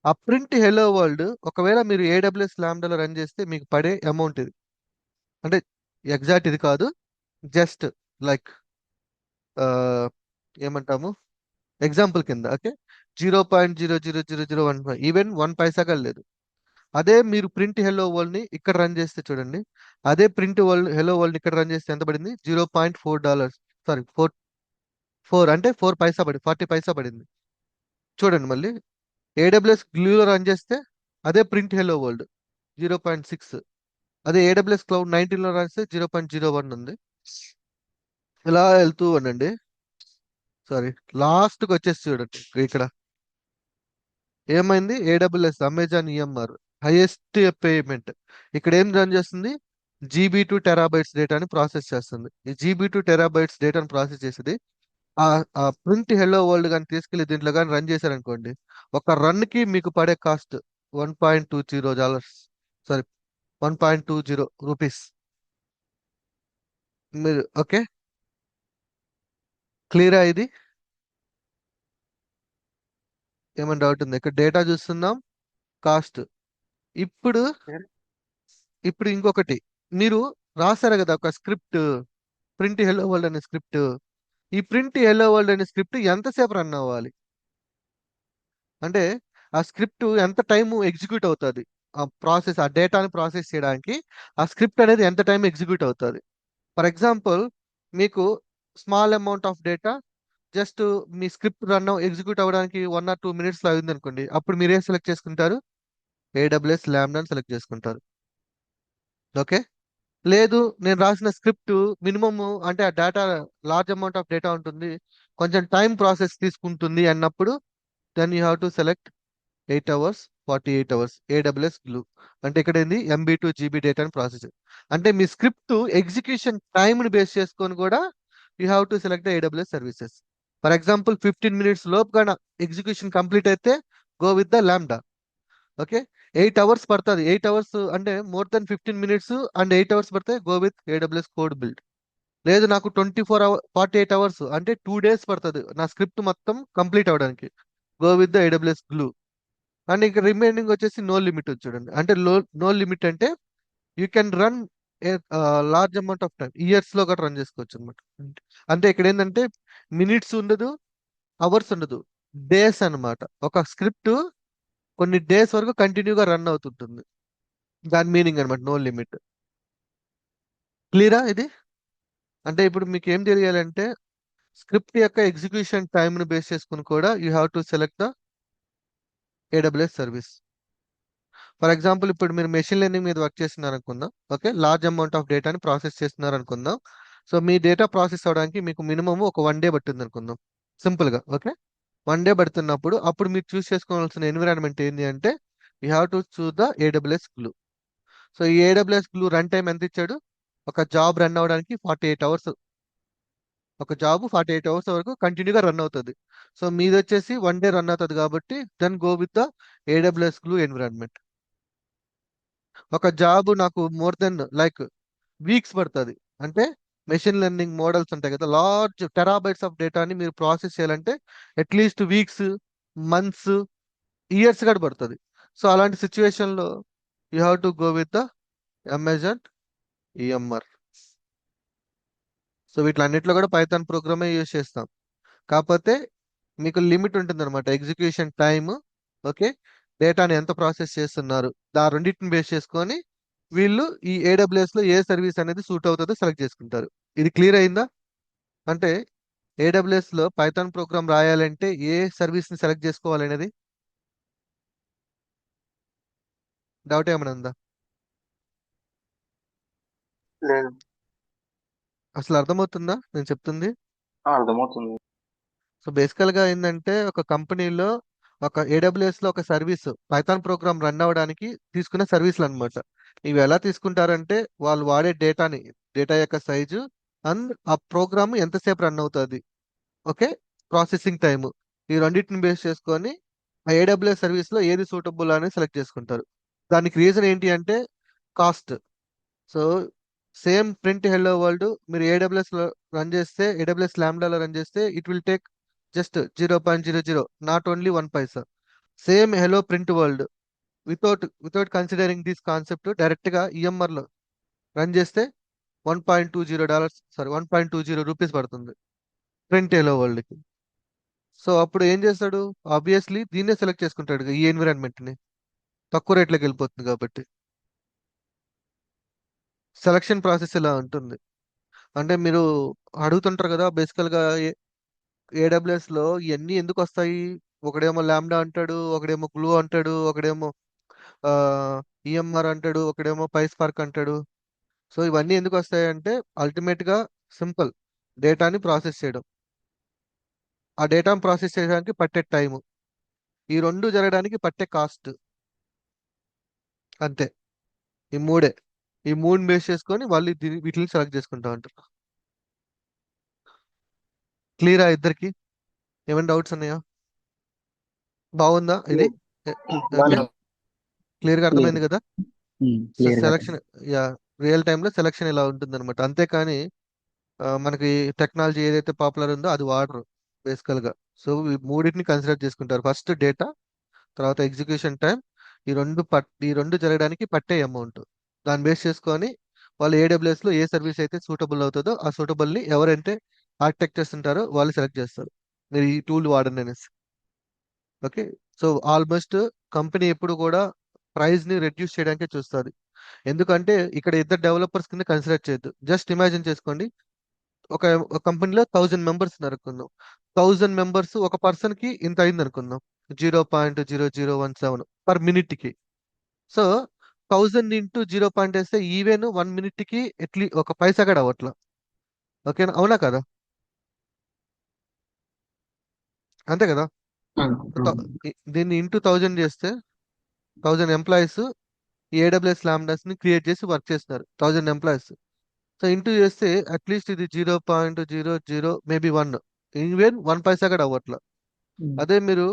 ఆ ప్రింట్ హెల్లో వరల్డ్ ఒకవేళ మీరు AWS లాంబ్డాలో రన్ చేస్తే మీకు పడే అమౌంట్ ఇది. అంటే ఎగ్జాక్ట్ ఇది కాదు, జస్ట్ లైక్ ఏమంటాము ఎగ్జాంపుల్ కింద. ఓకే, 0.00001 ఈవెన్ 1 పైసా లేదు. అదే మీరు ప్రింట్ హెల్లో వరల్డ్ ని ఇక్కడ రన్ చేస్తే చూడండి, అదే ప్రింట్ హెల్లో వరల్డ్ ఇక్కడ రన్ చేస్తే ఎంత పడింది, $0.4, సారీ 4 అంటే 4 పైసా పడింది, 40 పైసా పడింది. చూడండి మళ్ళీ AWS గ్లూలో రన్ చేస్తే అదే ప్రింట్ హెల్లో వరల్డ్ 0.6, అదే AWS క్లౌడ్ 19 లో రన్ చేస్తే 0.01 ఉంది. ఇలా వెళ్తూ ఉండండి. సారీ, లాస్ట్కి వచ్చేసి చూడండి ఇక్కడ ఏమైంది, AWS Amazon EMR highest payment ఇక్కడ ఏం రన్ చేస్తుంది, GB to TB డేటాని ప్రాసెస్ చేస్తుంది. ఈ GB to TB డేటాను ప్రాసెస్ చేసేది ఆ ప్రింట్ హెల్లో వరల్డ్ కానీ తీసుకెళ్లి దీంట్లో కానీ రన్ చేశారనుకోండి, ఒక రన్ కి మీకు పడే కాస్ట్ $1.20, సారీ రూపీస్. మీరు ఓకే, క్లియరా ఇది? ఏమైనా డౌట్ ఉంది? ఇక్కడ డేటా చూస్తున్నాం, కాస్ట్. ఇప్పుడు ఇప్పుడు ఇంకొకటి, మీరు రాశారు కదా ఒక స్క్రిప్ట్, ప్రింట్ హెల్లో వరల్డ్ అనే స్క్రిప్ట్. ఈ ప్రింట్ హెల్లో వరల్డ్ అనే స్క్రిప్ట్ ఎంతసేపు రన్ అవ్వాలి అంటే ఆ స్క్రిప్ట్ ఎంత టైం ఎగ్జిక్యూట్ అవుతుంది. ఆ డేటాని ప్రాసెస్ చేయడానికి ఆ స్క్రిప్ట్ అనేది ఎంత టైం ఎగ్జిక్యూట్ అవుతుంది. ఫర్ ఎగ్జాంపుల్, మీకు small amount of data just me script execute అవ్వడానికి 1 or 2 minutes లో అయింది అనుకోండి, అప్పుడు మీరు ఏం సెలెక్ట్ చేసుకుంటారు? AWS లాంబ్డా అని సెలెక్ట్ చేసుకుంటారు. ఓకే. లేదు, నేను రాసిన స్క్రిప్ట్ మినిమమ్ అంటే ఆ data large amount of data ఉంటుంది, కొంచెం టైం ప్రాసెస్ తీసుకుంటుంది అన్నప్పుడు then you have to select 8 hours 48 hours AWS Glue. అంటే ఇక్కడ ఏంది MB2 GB డేటాని ప్రాసెస్. అంటే మీ స్క్రిప్ట్ ఎగ్జిక్యూషన్ టైంని బేస్ చేసుకొని కూడా you have to select the AWS services. For example 15 minutes లోపుగా ఎగ్జిక్యూషన్ కంప్లీట్ అయితే go with the lambda. Okay. 8 hours పడుతుంది, 8 hours అంటే more than 15 minutes and 8 hours పడితే go with AWS code build. లేదు, నాకు 48 hours అంటే 2 days పడుతుంది నా స్క్రిప్ట్ మొత్తం కంప్లీట్ అవ్వడానికి, go with the AWS glue. And ఇక్కడ రిమైనింగ్ వచ్చేసి నో లిమిట్ చూడండి. అంటే నో లిమిట్ అంటే you can run large amount of time, years లో కూడా రన్ చేసుకోవచ్చు అనమాట. అంటే ఇక్కడ ఏంటంటే మినిట్స్ ఉండదు, అవర్స్ ఉండదు, డేస్ అన్నమాట. ఒక స్క్రిప్ట్ కొన్ని డేస్ వరకు కంటిన్యూగా రన్ అవుతుంటుంది, దాని మీనింగ్ అనమాట నో లిమిట్. క్లియరా ఇది? అంటే ఇప్పుడు మీకు ఏం తెలియాలంటే స్క్రిప్ట్ యొక్క ఎగ్జిక్యూషన్ టైంని బేస్ చేసుకుని కూడా you have to select the AWS service. For example, ఇప్పుడు మీరు మెషిన్ లెర్నింగ్ మీద వర్క్ చేస్తున్నారు అనుకుందాం. ఓకే. లార్జ్ అమౌంట్ ఆఫ్ డేటాని ప్రాసెస్ చేస్తున్నారు అనుకుందాం. సో మీ డేటా ప్రాసెస్ అవడానికి మీకు మినిమం ఒక 1 day పట్టింది అనుకుందాం, సింపుల్ గా. ఓకే. 1 day పడుతున్నప్పుడు అప్పుడు మీరు చూస్ చేసుకోవాల్సిన ఎన్విరాన్మెంట్ ఏంటి అంటే you have to choose the AWS glue. So ఈ AWS గ్లూ రన్ టైం ఎంత ఇచ్చాడు? ఒక జాబ్ రన్ అవడానికి 48 hours. ఒక జాబ్ 48 hours వరకు కంటిన్యూగా రన్ అవుతుంది. సో మీది వచ్చేసి 1 day రన్ అవుతుంది కాబట్టి then go with the AWS glue environment. ఒక జాబ్ నాకు మోర్ దెన్ లైక్ వీక్స్ పడుతుంది అంటే మెషిన్ లెర్నింగ్ మోడల్స్ ఉంటాయి కదా, లార్జ్ టెరాబైట్స్ ఆఫ్ డేటాని మీరు ప్రాసెస్ చేయాలంటే అట్లీస్ట్ వీక్స్, మంత్స్, ఇయర్స్ కూడా పడుతుంది. సో అలాంటి సిచ్యువేషన్ లో you have to go with the Amazon EMR. So వీటిలన్నిట్లో కూడా పైథాన్ ప్రోగ్రామే యూజ్ చేస్తాం. కాకపోతే మీకు లిమిట్ ఉంటుంది అనమాట, ఎగ్జిక్యూషన్ టైమ్. ఓకే. డేటాని ఎంత ప్రాసెస్ చేస్తున్నారు, ఆ రెండింటిని బేస్ చేసుకొని వీళ్ళు ఈ AWS లో ఏ సర్వీస్ అనేది సూట్ అవుతుందో సెలెక్ట్ చేసుకుంటారు. ఇది క్లియర్ అయిందా? అంటే AWS లో పైథాన్ ప్రోగ్రామ్ రాయాలంటే ఏ సర్వీస్ ని సెలెక్ట్ చేసుకోవాలనేది డౌట్ ఏమైనా ఉందా? లేదు. అసలు అర్థమవుతుందా నేను చెప్తుంది? అర్థమవుతుంది. సో బేసికల్ గా ఏంటంటే ఒక కంపెనీలో ఒక AWS లో ఒక సర్వీస్ పైథాన్ ప్రోగ్రామ్ రన్ అవ్వడానికి తీసుకునే సర్వీసులు అనమాట. ఇవి ఎలా తీసుకుంటారంటే వాళ్ళు వాడే డేటా యొక్క సైజు అండ్ ఆ ప్రోగ్రామ్ ఎంతసేపు రన్ అవుతుంది, ఓకే, ప్రాసెసింగ్ టైము, ఈ రెండింటిని బేస్ చేసుకొని ఆ AWS సర్వీస్ లో ఏది సూటబుల్ అని సెలెక్ట్ చేసుకుంటారు. దానికి రీజన్ ఏంటి అంటే cost. So same print hello world మీరు AWS లో రన్ చేస్తే, AWS లాంబ్డాలో రన్ చేస్తే it will take just 0.00, not only 1 Paisa. Same hello print world without considering this concept direct గా EMR లో రన్ చేస్తే $1.20, సారీ $1.20 పడుతుంది ప్రింట్ హెలో వరల్డ్ కి. సో అప్పుడు ఏం చేస్తాడు? ఆబ్వియస్లీ దీన్నే సెలెక్ట్ చేసుకుంటాడు, ఈ ఎన్విరాన్మెంట్ ని, తక్కువ రేట్లోకి వెళ్ళిపోతుంది కాబట్టి. సెలక్షన్ ప్రాసెస్ ఇలా ఉంటుంది. అంటే మీరు అడుగుతుంటారు కదా బేసికల్ గా AWS లో ఇవన్నీ ఎందుకు వస్తాయి? ఒకడేమో లాంబ్డా అంటాడు, ఒకడేమో గ్లూ అంటాడు, ఒకడేమో ఆ EMR అంటాడు, ఒకడేమో పైస్పార్క్ అంటాడు. సో ఇవన్నీ ఎందుకు వస్తాయి అంటే అల్టిమేట్ గా సింపుల్, డేటాని ప్రాసెస్ చేయడం, ఆ డేటాను ప్రాసెస్ చేయడానికి పట్టే టైం, ఈ రెండు జరగడానికి పట్టే కాస్ట్, అంతే. ఈ మూడే, ఈ మూడు బేస్ చేసుకొని వాళ్ళు వీటిని సెలెక్ట్ చేసుకుంటా ఉంటారు. క్లియరా ఇద్దరికి? ఏమైనా డౌట్స్ ఉన్నాయా? బాగుందా ఇది? ఓకే. బాగా క్లియర్ గా క్లియర్ అర్థమైంది కదా? సో క్లియర్ గా సెలక్షన్, యా, రియల్ టైమ్ లో సెలక్షన్ ఇలా ఉంటుంది అనమాట. అంతేకాని మనకి టెక్నాలజీ ఏదైతే పాపులర్ ఉందో అది వాడరు బేసికల్ గా. సో ఈ మూడింటిని కన్సిడర్ చేసుకుంటారు, ఫస్ట్ డేటా, తర్వాత ఎగ్జిక్యూషన్ టైం, ఈ రెండు జరగడానికి పట్టే అమౌంట్. దాన్ని బేస్ చేసుకొని వాళ్ళు AWS లో ఏ సర్వీస్ అయితే సూటబుల్ అవుతుందో ఆ సూటబుల్ ని ఎవరైతే ఆర్కిటెక్చర్స్ ఉంటారో వాళ్ళు సెలెక్ట్ చేస్తారు, మీరు ఈ టూల్ వాడండి అనేసి. ఓకే. సో ఆల్మోస్ట్ కంపెనీ ఎప్పుడు కూడా ప్రైస్ ని రెడ్యూస్ చేయడానికే చూస్తుంది. ఎందుకంటే ఇక్కడ ఇద్దరు డెవలపర్స్ కింద కన్సిడర్ చేయొద్దు. జస్ట్ ఇమాజిన్ చేసుకోండి, ఒక కంపెనీలో 1000 మెంబర్స్ అనుకుందాం. 1000 మెంబర్స్ ఒక పర్సన్ కి ఇంత అయింది అనుకుందాం, 0.0017 పర్ మినిట్ కి. సో 1000 ఇంటూ 0 వేస్తే ఈవెన్ 1 మినిట్ కి ఒక పైసా కూడా అవ్వట్లా. ఓకేనా, అవునా కదా? అంతే కదా. ఆ, త- దీన్ని ఇంటూ 1000 చేస్తే 1000 ఎంప్లాయీస్ ఈ ఏడబ్ల్యూఎస్ లాంబ్డాస్ ని క్రియేట్ చేసి వర్క్ చేస్తున్నారు, 1000 ఎంప్లాయీస్. సో ఇంటూ చేస్తే అట్లీస్ట్ ఇది 0.00 మేబీ 1, ఈవెన్ 1 పైసా కూడా అవ్వట్లా. అదే మీరు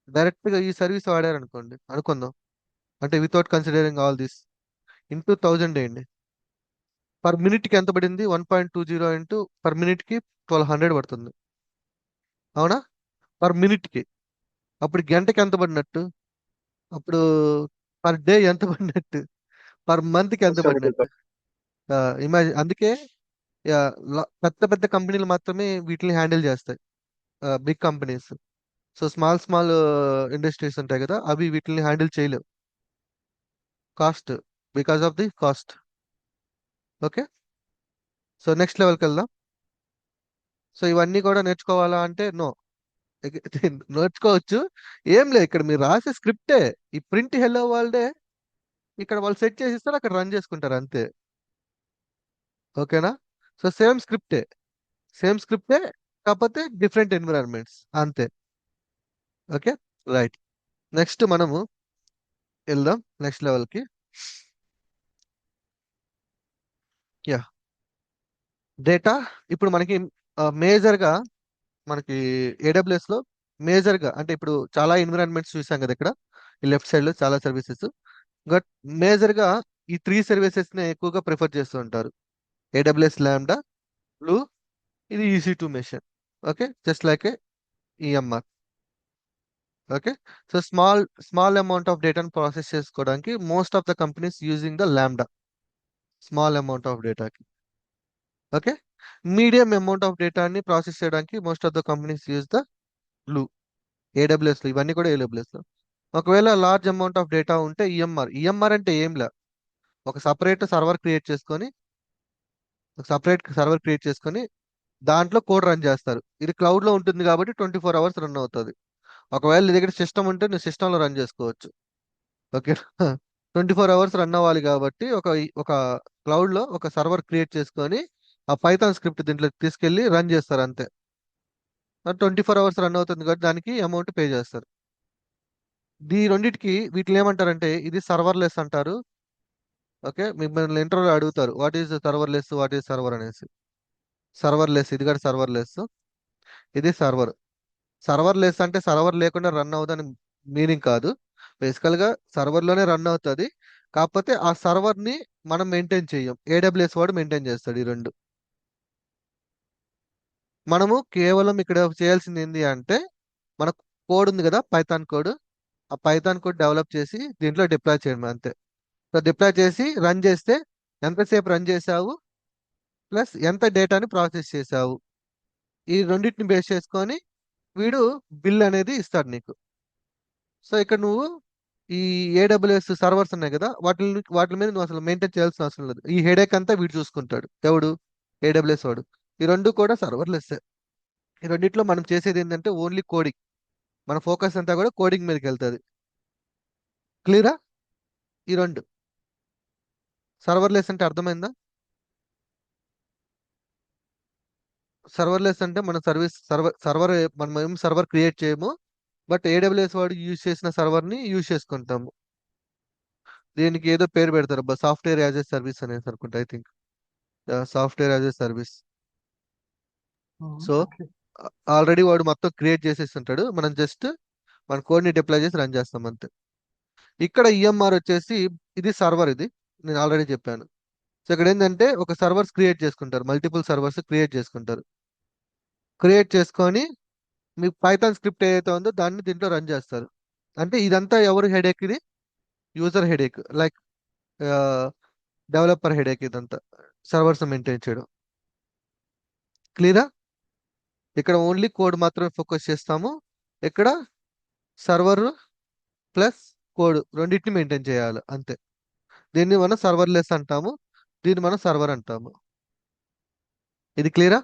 డైరెక్ట్ గా ఈ సర్వీస్ వాడారనుకోండి, అనుకుందాం, అంటే without considering all this, into 1000 వేయండి. పర్ మినిట్ కి ఎంత పడింది? 1.20 ఇంటూ పర్ మినిట్ కి 1200 పడుతుంది, అవునా? పర్ మినిట్ కి. అప్పుడు గంటకి ఎంత పడినట్టు? అప్పుడు పర్ డే ఎంత పడినట్టు? పర్ మంత్ కి ఎంత 70,000. పడినట్టు? ఇమాజిన్. అందుకే పెద్ద పెద్ద కంపెనీలు మాత్రమే వీటిని హ్యాండిల్ చేస్తాయి, big companies. So small small industries ఉంటాయి కదా, అవి వీటిని హ్యాండిల్ చేయలేవు, cost, because of the cost. Okay, so next లెవెల్కి వెళ్దాం. సో ఇవన్నీ కూడా నేర్చుకోవాలా అంటే నో, నేర్చుకోవచ్చు. ఏం లేదు, ఇక్కడ మీరు రాసే స్క్రిప్టే, ఈ ప్రింట్ హెల్లో వరల్డే ఇక్కడ వాళ్ళు సెట్ చేసి ఇస్తారు, అక్కడ రన్ చేసుకుంటారు అంతే. ఓకేనా? సో సేమ్ స్క్రిప్టే కాకపోతే డిఫరెంట్ ఎన్విరాన్మెంట్స్ అంతే. Okay, right. నెక్స్ట్ మనము వెళ్దాం నెక్స్ట్ లెవెల్కి. Yeah, data. ఇప్పుడు మనకి మేజర్గా మనకి AWS లో మేజర్గా అంటే ఇప్పుడు చాలా ఎన్విరాన్మెంట్స్ చూసాం కదా ఇక్కడ, ఈ లెఫ్ట్ సైడ్ లో చాలా సర్వీసెస్. బట్ మేజర్గా ఈ 3 సర్వీసెస్ ని ఎక్కువగా ప్రిఫర్ చేస్తూ ఉంటారు, AWS లాంబ్డా, బ్లూ, ఇది EC2 machine. Okay, just like EMR. Okay, so small amount of డేటాను ప్రాసెస్ చేసుకోవడానికి most of the companies using the Lambda, small amount of డేటాకి. ఓకే, మీడియం అమౌంట్ ఆఫ్ డేటాని ప్రాసెస్ చేయడానికి most of the companies use the Glue, AWS లో. ఇవన్నీ కూడా AWS లో. ఒకవేళ లార్జ్ అమౌంట్ ఆఫ్ డేటా ఉంటే ఈఎంఆర్ అంటే ఏం లే, ఒక సపరేట్ సర్వర్ క్రియేట్ చేసుకొని దాంట్లో కోడ్ రన్ చేస్తారు. ఇది క్లౌడ్ లో ఉంటుంది కాబట్టి 24 అవర్స్ రన్ అవుతుంది. ఒకవేళ నీ దగ్గర సిస్టమ్ ఉంటే నువ్వు సిస్టమ్ లో రన్ చేసుకోవచ్చు. ఓకే, 24 అవర్స్ రన్ అవ్వాలి కాబట్టి ఒక క్లౌడ్ లో ఒక సర్వర్ క్రియేట్ చేసుకొని ఆ పైథాన్ స్క్రిప్ట్ దీంట్లో తీసుకెళ్లి రన్ చేస్తారు అంతే. 24 అవర్స్ రన్ అవుతుంది కాబట్టి దానికి అమౌంట్ పే చేస్తారు. రెండిటికి వీటిని ఏమంటారంటే ఇది సర్వర్లెస్ అంటారు. ఓకే, మిమ్మల్ని ఇంటర్వ్యూలో అడుగుతారు what is serverless, what is server అనేసి. సర్వర్లెస్, ఇది కూడా సర్వర్లెస్, ఇది సర్వర్. సర్వర్లెస్ అంటే సర్వర్ లేకుండా రన్ అవుదని మీనింగ్ కాదు. బేసికల్ గా సర్వర్ లోనే రన్ అవుతుంది, కాకపోతే ఆ సర్వర్ ని మనం మెయింటైన్ చేయం, AWS వాడు మెయింటైన్ చేస్తాడు. ఈ రెండు మనము కేవలం ఇక్కడ చేయాల్సింది ఏంటి అంటే, మన కోడ్ ఉంది కదా పైథాన్ కోడ్, ఆ పైథాన్ కోడ్ డెవలప్ చేసి దీంట్లో డిప్లాయ్ చేయడం అంతే. సో డిప్లాయ్ చేసి రన్ చేస్తే ఎంతసేపు రన్ చేసావు ప్లస్ ఎంత డేటాని ప్రాసెస్ చేసావు, ఈ రెండింటిని బేస్ చేసుకొని వీడు బిల్ అనేది ఇస్తాడు నీకు. సో ఇక్కడ నువ్వు ఈ AWS సర్వర్స్ ఉన్నాయి కదా, వాటి మీద నువ్వు అసలు మెయింటైన్ చేయాల్సిన అవసరం లేదు. ఈ హెడేక్ అంతా వీడు చూసుకుంటాడు. ఎవడు? AWS వాడు. ఈ రెండు కూడా సర్వర్లెస్. ఈ రెండిట్లో మనం చేసేది ఏంటంటే ఓన్లీ కోడింగ్, మన ఫోకస్ అంతా కూడా కోడింగ్ మీదకి వెళ్తుంది. క్లియరా? ఈ రెండు సర్వర్లెస్ అంటే అర్థమైందా? సర్వర్లెస్ అంటే మన సర్వర్ మనం ఏం సర్వర్ క్రియేట్ చేయము, బట్ AWS వాడు యూజ్ చేసిన సర్వర్ ని యూజ్ చేసుకుంటాము. దీనికి ఏదో పేరు పెడతారు, సాఫ్ట్వేర్ యాజ్ ఎ సర్వీస్ అనేసి అనుకుంటా, I think software as a service. So okay. Already వాడు మొత్తం క్రియేట్ చేసేసి ఉంటాడు, మనం జస్ట్ మన కోడ్ ని డిప్లాయ్ చేసి రన్ చేస్తాం అంతే. ఇక్కడ EMR వచ్చేసి ఇది సర్వర్, ఇది నేను ఆల్రెడీ చెప్పాను. సో ఇక్కడ ఏంటంటే ఒక సర్వర్స్ క్రియేట్ చేసుకుంటారు, మల్టిపుల్ సర్వర్స్ క్రియేట్ చేసుకుంటారు. క్రియేట్ చేసుకొని మీ పైథాన్ స్క్రిప్ట్ ఏదైతే ఉందో దాన్ని దీంట్లో రన్ చేస్తారు. అంటే ఇదంతా ఎవరు హెడేక్? ఇది user headache, like developer headache ఇదంతా, సర్వర్స్ మెయింటైన్ చేయడం. క్లియరా? ఇక్కడ ఓన్లీ కోడ్ మాత్రమే ఫోకస్ చేస్తాము. ఇక్కడ సర్వర్ ప్లస్ కోడ్ రెండింటిని మెయింటైన్ చేయాలి అంతే. దీన్ని మనం సర్వర్లెస్ అంటాము, దీన్ని మనం సర్వర్ అంటాము. ఇది క్లియరా?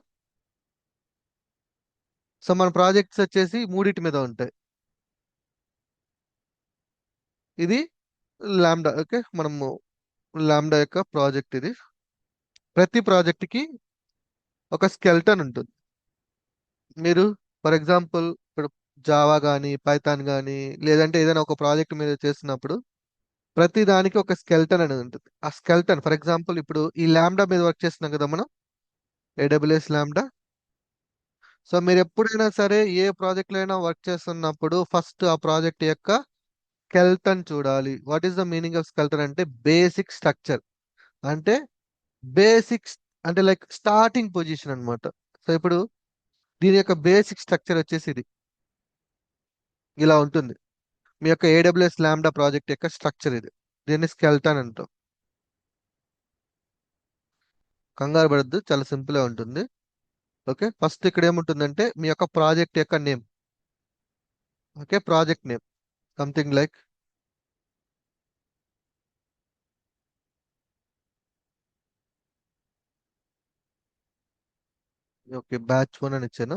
సో మన ప్రాజెక్ట్స్ వచ్చేసి మూడింటి మీద ఉంటాయి. ఇది లాంబ్డా. ఓకే, మనము లాంబ్డా యొక్క ప్రాజెక్ట్ ఇది. ప్రతి ప్రాజెక్ట్కి ఒక స్కెల్టన్ ఉంటుంది. మీరు ఫర్ ఎగ్జాంపుల్ ఇప్పుడు జావా కానీ పైథాన్ కానీ లేదంటే ఏదైనా ఒక ప్రాజెక్ట్ మీద చేస్తున్నప్పుడు ప్రతి దానికి ఒక స్కెల్టన్ అనేది ఉంటుంది. ఆ స్కెల్టన్ ఫర్ ఎగ్జాంపుల్ ఇప్పుడు ఈ లాంబ్డా మీద వర్క్ చేస్తున్నాం కదా మనం, ఏడబ్ల్యూఎస్ లాంబ్డా. సో మీరు ఎప్పుడైనా సరే ఏ ప్రాజెక్ట్లో అయినా వర్క్ చేస్తున్నప్పుడు ఫస్ట్ ఆ ప్రాజెక్ట్ యొక్క స్కెల్టన్ చూడాలి. What is the meaning of skeleton అంటే బేసిక్ స్ట్రక్చర్, అంటే బేసిక్స్ అంటే లైక్ స్టార్టింగ్ పొజిషన్ అన్నమాట. సో ఇప్పుడు దీని యొక్క బేసిక్ స్ట్రక్చర్ వచ్చేసి ఇది ఇలా ఉంటుంది. మీ యొక్క ఏడబ్ల్యూఎస్ లాంబ్డా ప్రాజెక్ట్ యొక్క స్ట్రక్చర్ ఇది. దీన్ని స్కెల్టన్ అంటాం. కంగారు పడద్దు, చాలా సింపుల్గా ఉంటుంది. ఓకే, ఫస్ట్ ఇక్కడ ఏముంటుందంటే మీ యొక్క ప్రాజెక్ట్ యొక్క name. Okay, project name something like okay batch 1 అని ఇచ్చాను.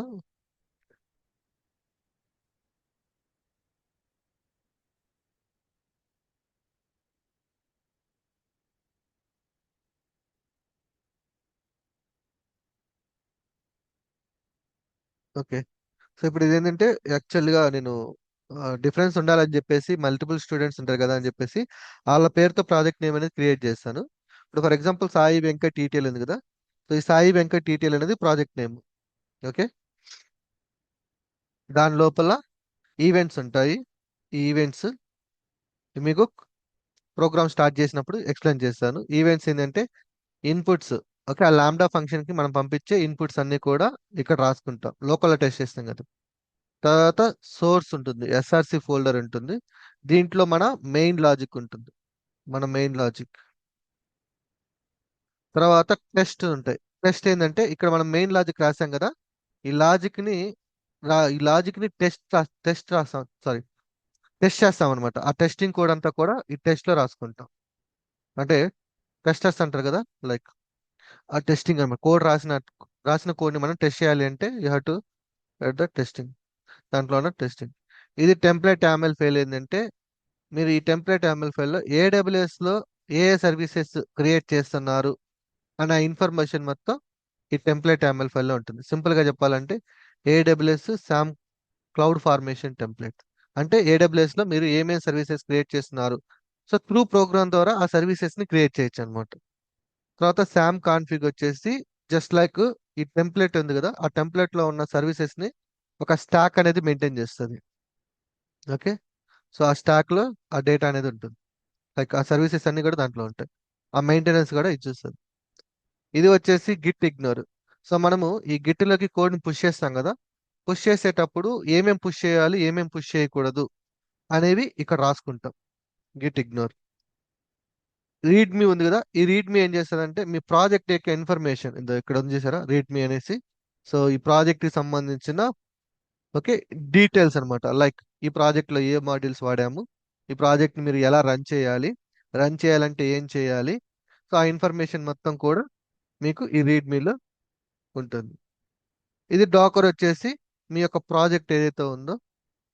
ఓకే, సో ఇప్పుడు ఇది ఏంటంటే యాక్చువల్గా నేను డిఫరెన్స్ ఉండాలని చెప్పేసి మల్టిపుల్ స్టూడెంట్స్ ఉంటారు కదా అని చెప్పేసి వాళ్ళ పేరుతో ప్రాజెక్ట్ నేమ్ అనేది క్రియేట్ చేస్తాను. ఇప్పుడు for example Sai Venkat TTL ఉంది కదా, సో ఈ సాయి వెంకట్ టీటీఎల్ అనేది ప్రాజెక్ట్ నేమ్. ఓకే, దాని లోపల ఈవెంట్స్ ఉంటాయి. ఈ ఈవెంట్స్ మీకు ప్రోగ్రామ్ స్టార్ట్ చేసినప్పుడు ఎక్స్ప్లెయిన్ చేస్తాను. ఈవెంట్స్ ఏంటంటే ఇన్పుట్స్. ఓకే, ఆ లాంబ్డా ఫంక్షన్ కి మనం పంపించే ఇన్పుట్స్ అన్ని కూడా ఇక్కడ రాసుకుంటాం, లోకల్ టెస్ట్ చేస్తాం కదా. తర్వాత సోర్స్ ఉంటుంది, ఎస్ఆర్సి ఫోల్డర్ ఉంటుంది. దీంట్లో మన మెయిన్ లాజిక్ ఉంటుంది, మన మెయిన్ లాజిక్. తర్వాత టెస్ట్ ఉంటాయి. టెస్ట్ ఏంటంటే ఇక్కడ మనం మెయిన్ లాజిక్ రాసాం కదా, ఈ లాజిక్ ని ఈ లాజిక్ ని టెస్ట్ రాస్తాం, సారీ టెస్ట్ చేస్తాం అనమాట. ఆ టెస్టింగ్ కోడ్ అంతా కూడా ఈ టెస్ట్ లో రాసుకుంటాం. అంటే టెస్టర్స్ అంటారు కదా, లైక్ ఆ టెస్టింగ్ అనమాట. కోడ్ రాసిన కోడ్ ని మనం టెస్ట్ చేయాలి అంటే you have to at the testing, దాంట్లో టెస్టింగ్. ఇది టెంప్లెట్ యామెల్ ఫైల్ ఏంటంటే మీరు ఈ టెంప్లెట్ యామెల్ ఫైల్లో ఏడబ్ల్యూఎస్ లో ఏ సర్వీసెస్ క్రియేట్ చేస్తున్నారు అనే ఇన్ఫర్మేషన్ మొత్తం ఈ టెంప్లెట్ యామెల్ ఫైల్లో ఉంటుంది. సింపుల్ గా చెప్పాలంటే AWS SAM cloud formation template అంటే ఏడబ్ల్యూఎస్ లో మీరు ఏమేమి సర్వీసెస్ క్రియేట్ చేస్తున్నారు, సో త్రూ ప్రోగ్రామ్ ద్వారా ఆ సర్వీసెస్ ని క్రియేట్ చేయొచ్చు అనమాట. తర్వాత శామ్ కాన్ఫిగ్ వచ్చేసి జస్ట్ లైక్ ఈ టెంప్లెట్ ఉంది కదా, ఆ టెంప్లెట్ లో ఉన్న సర్వీసెస్ ని ఒక స్టాక్ అనేది మెయింటైన్ చేస్తుంది. ఓకే, సో ఆ స్టాక్ లో ఆ డేటా అనేది ఉంటుంది, లైక్ ఆ సర్వీసెస్ అన్ని కూడా దాంట్లో ఉంటాయి. ఆ మెయింటెనెన్స్ కూడా ఇచ్చేస్తుంది. ఇది వచ్చేసి గిట్ ఇగ్నోర్. సో మనము ఈ గిట్ లోకి కోడ్ ని పుష్ చేస్తాం కదా, పుష్ చేసేటప్పుడు ఏమేం పుష్ చేయాలి ఏమేం పుష్ చేయకూడదు అనేవి ఇక్కడ రాసుకుంటాం. Git ignore. రీడ్ మీ ఉంది కదా, ఈ రీడ్ మీ ఏం చేస్తుందంటే మీ ప్రాజెక్ట్ యొక్క ఇన్ఫర్మేషన్ ఇక్కడ ఉంది చేశారా రీడ్ మీ అనేసి. సో ఈ ప్రాజెక్ట్ కి సంబంధించిన ఓకే డీటెయిల్స్ అన్నమాట. లైక్ ఈ ప్రాజెక్ట్ లో ఏ మాడ్యూల్స్ వాడాము, ఈ ప్రాజెక్ట్ ని మీరు ఎలా రన్ చేయాలంటే ఏం చేయాలి, సో ఆ ఇన్ఫర్మేషన్ మొత్తం కూడా మీకు ఈ రీడ్ మీలో ఉంటుంది. ఇది డాకర్ వచ్చేసి మీ యొక్క ప్రాజెక్ట్ ఏదైతే ఉందో,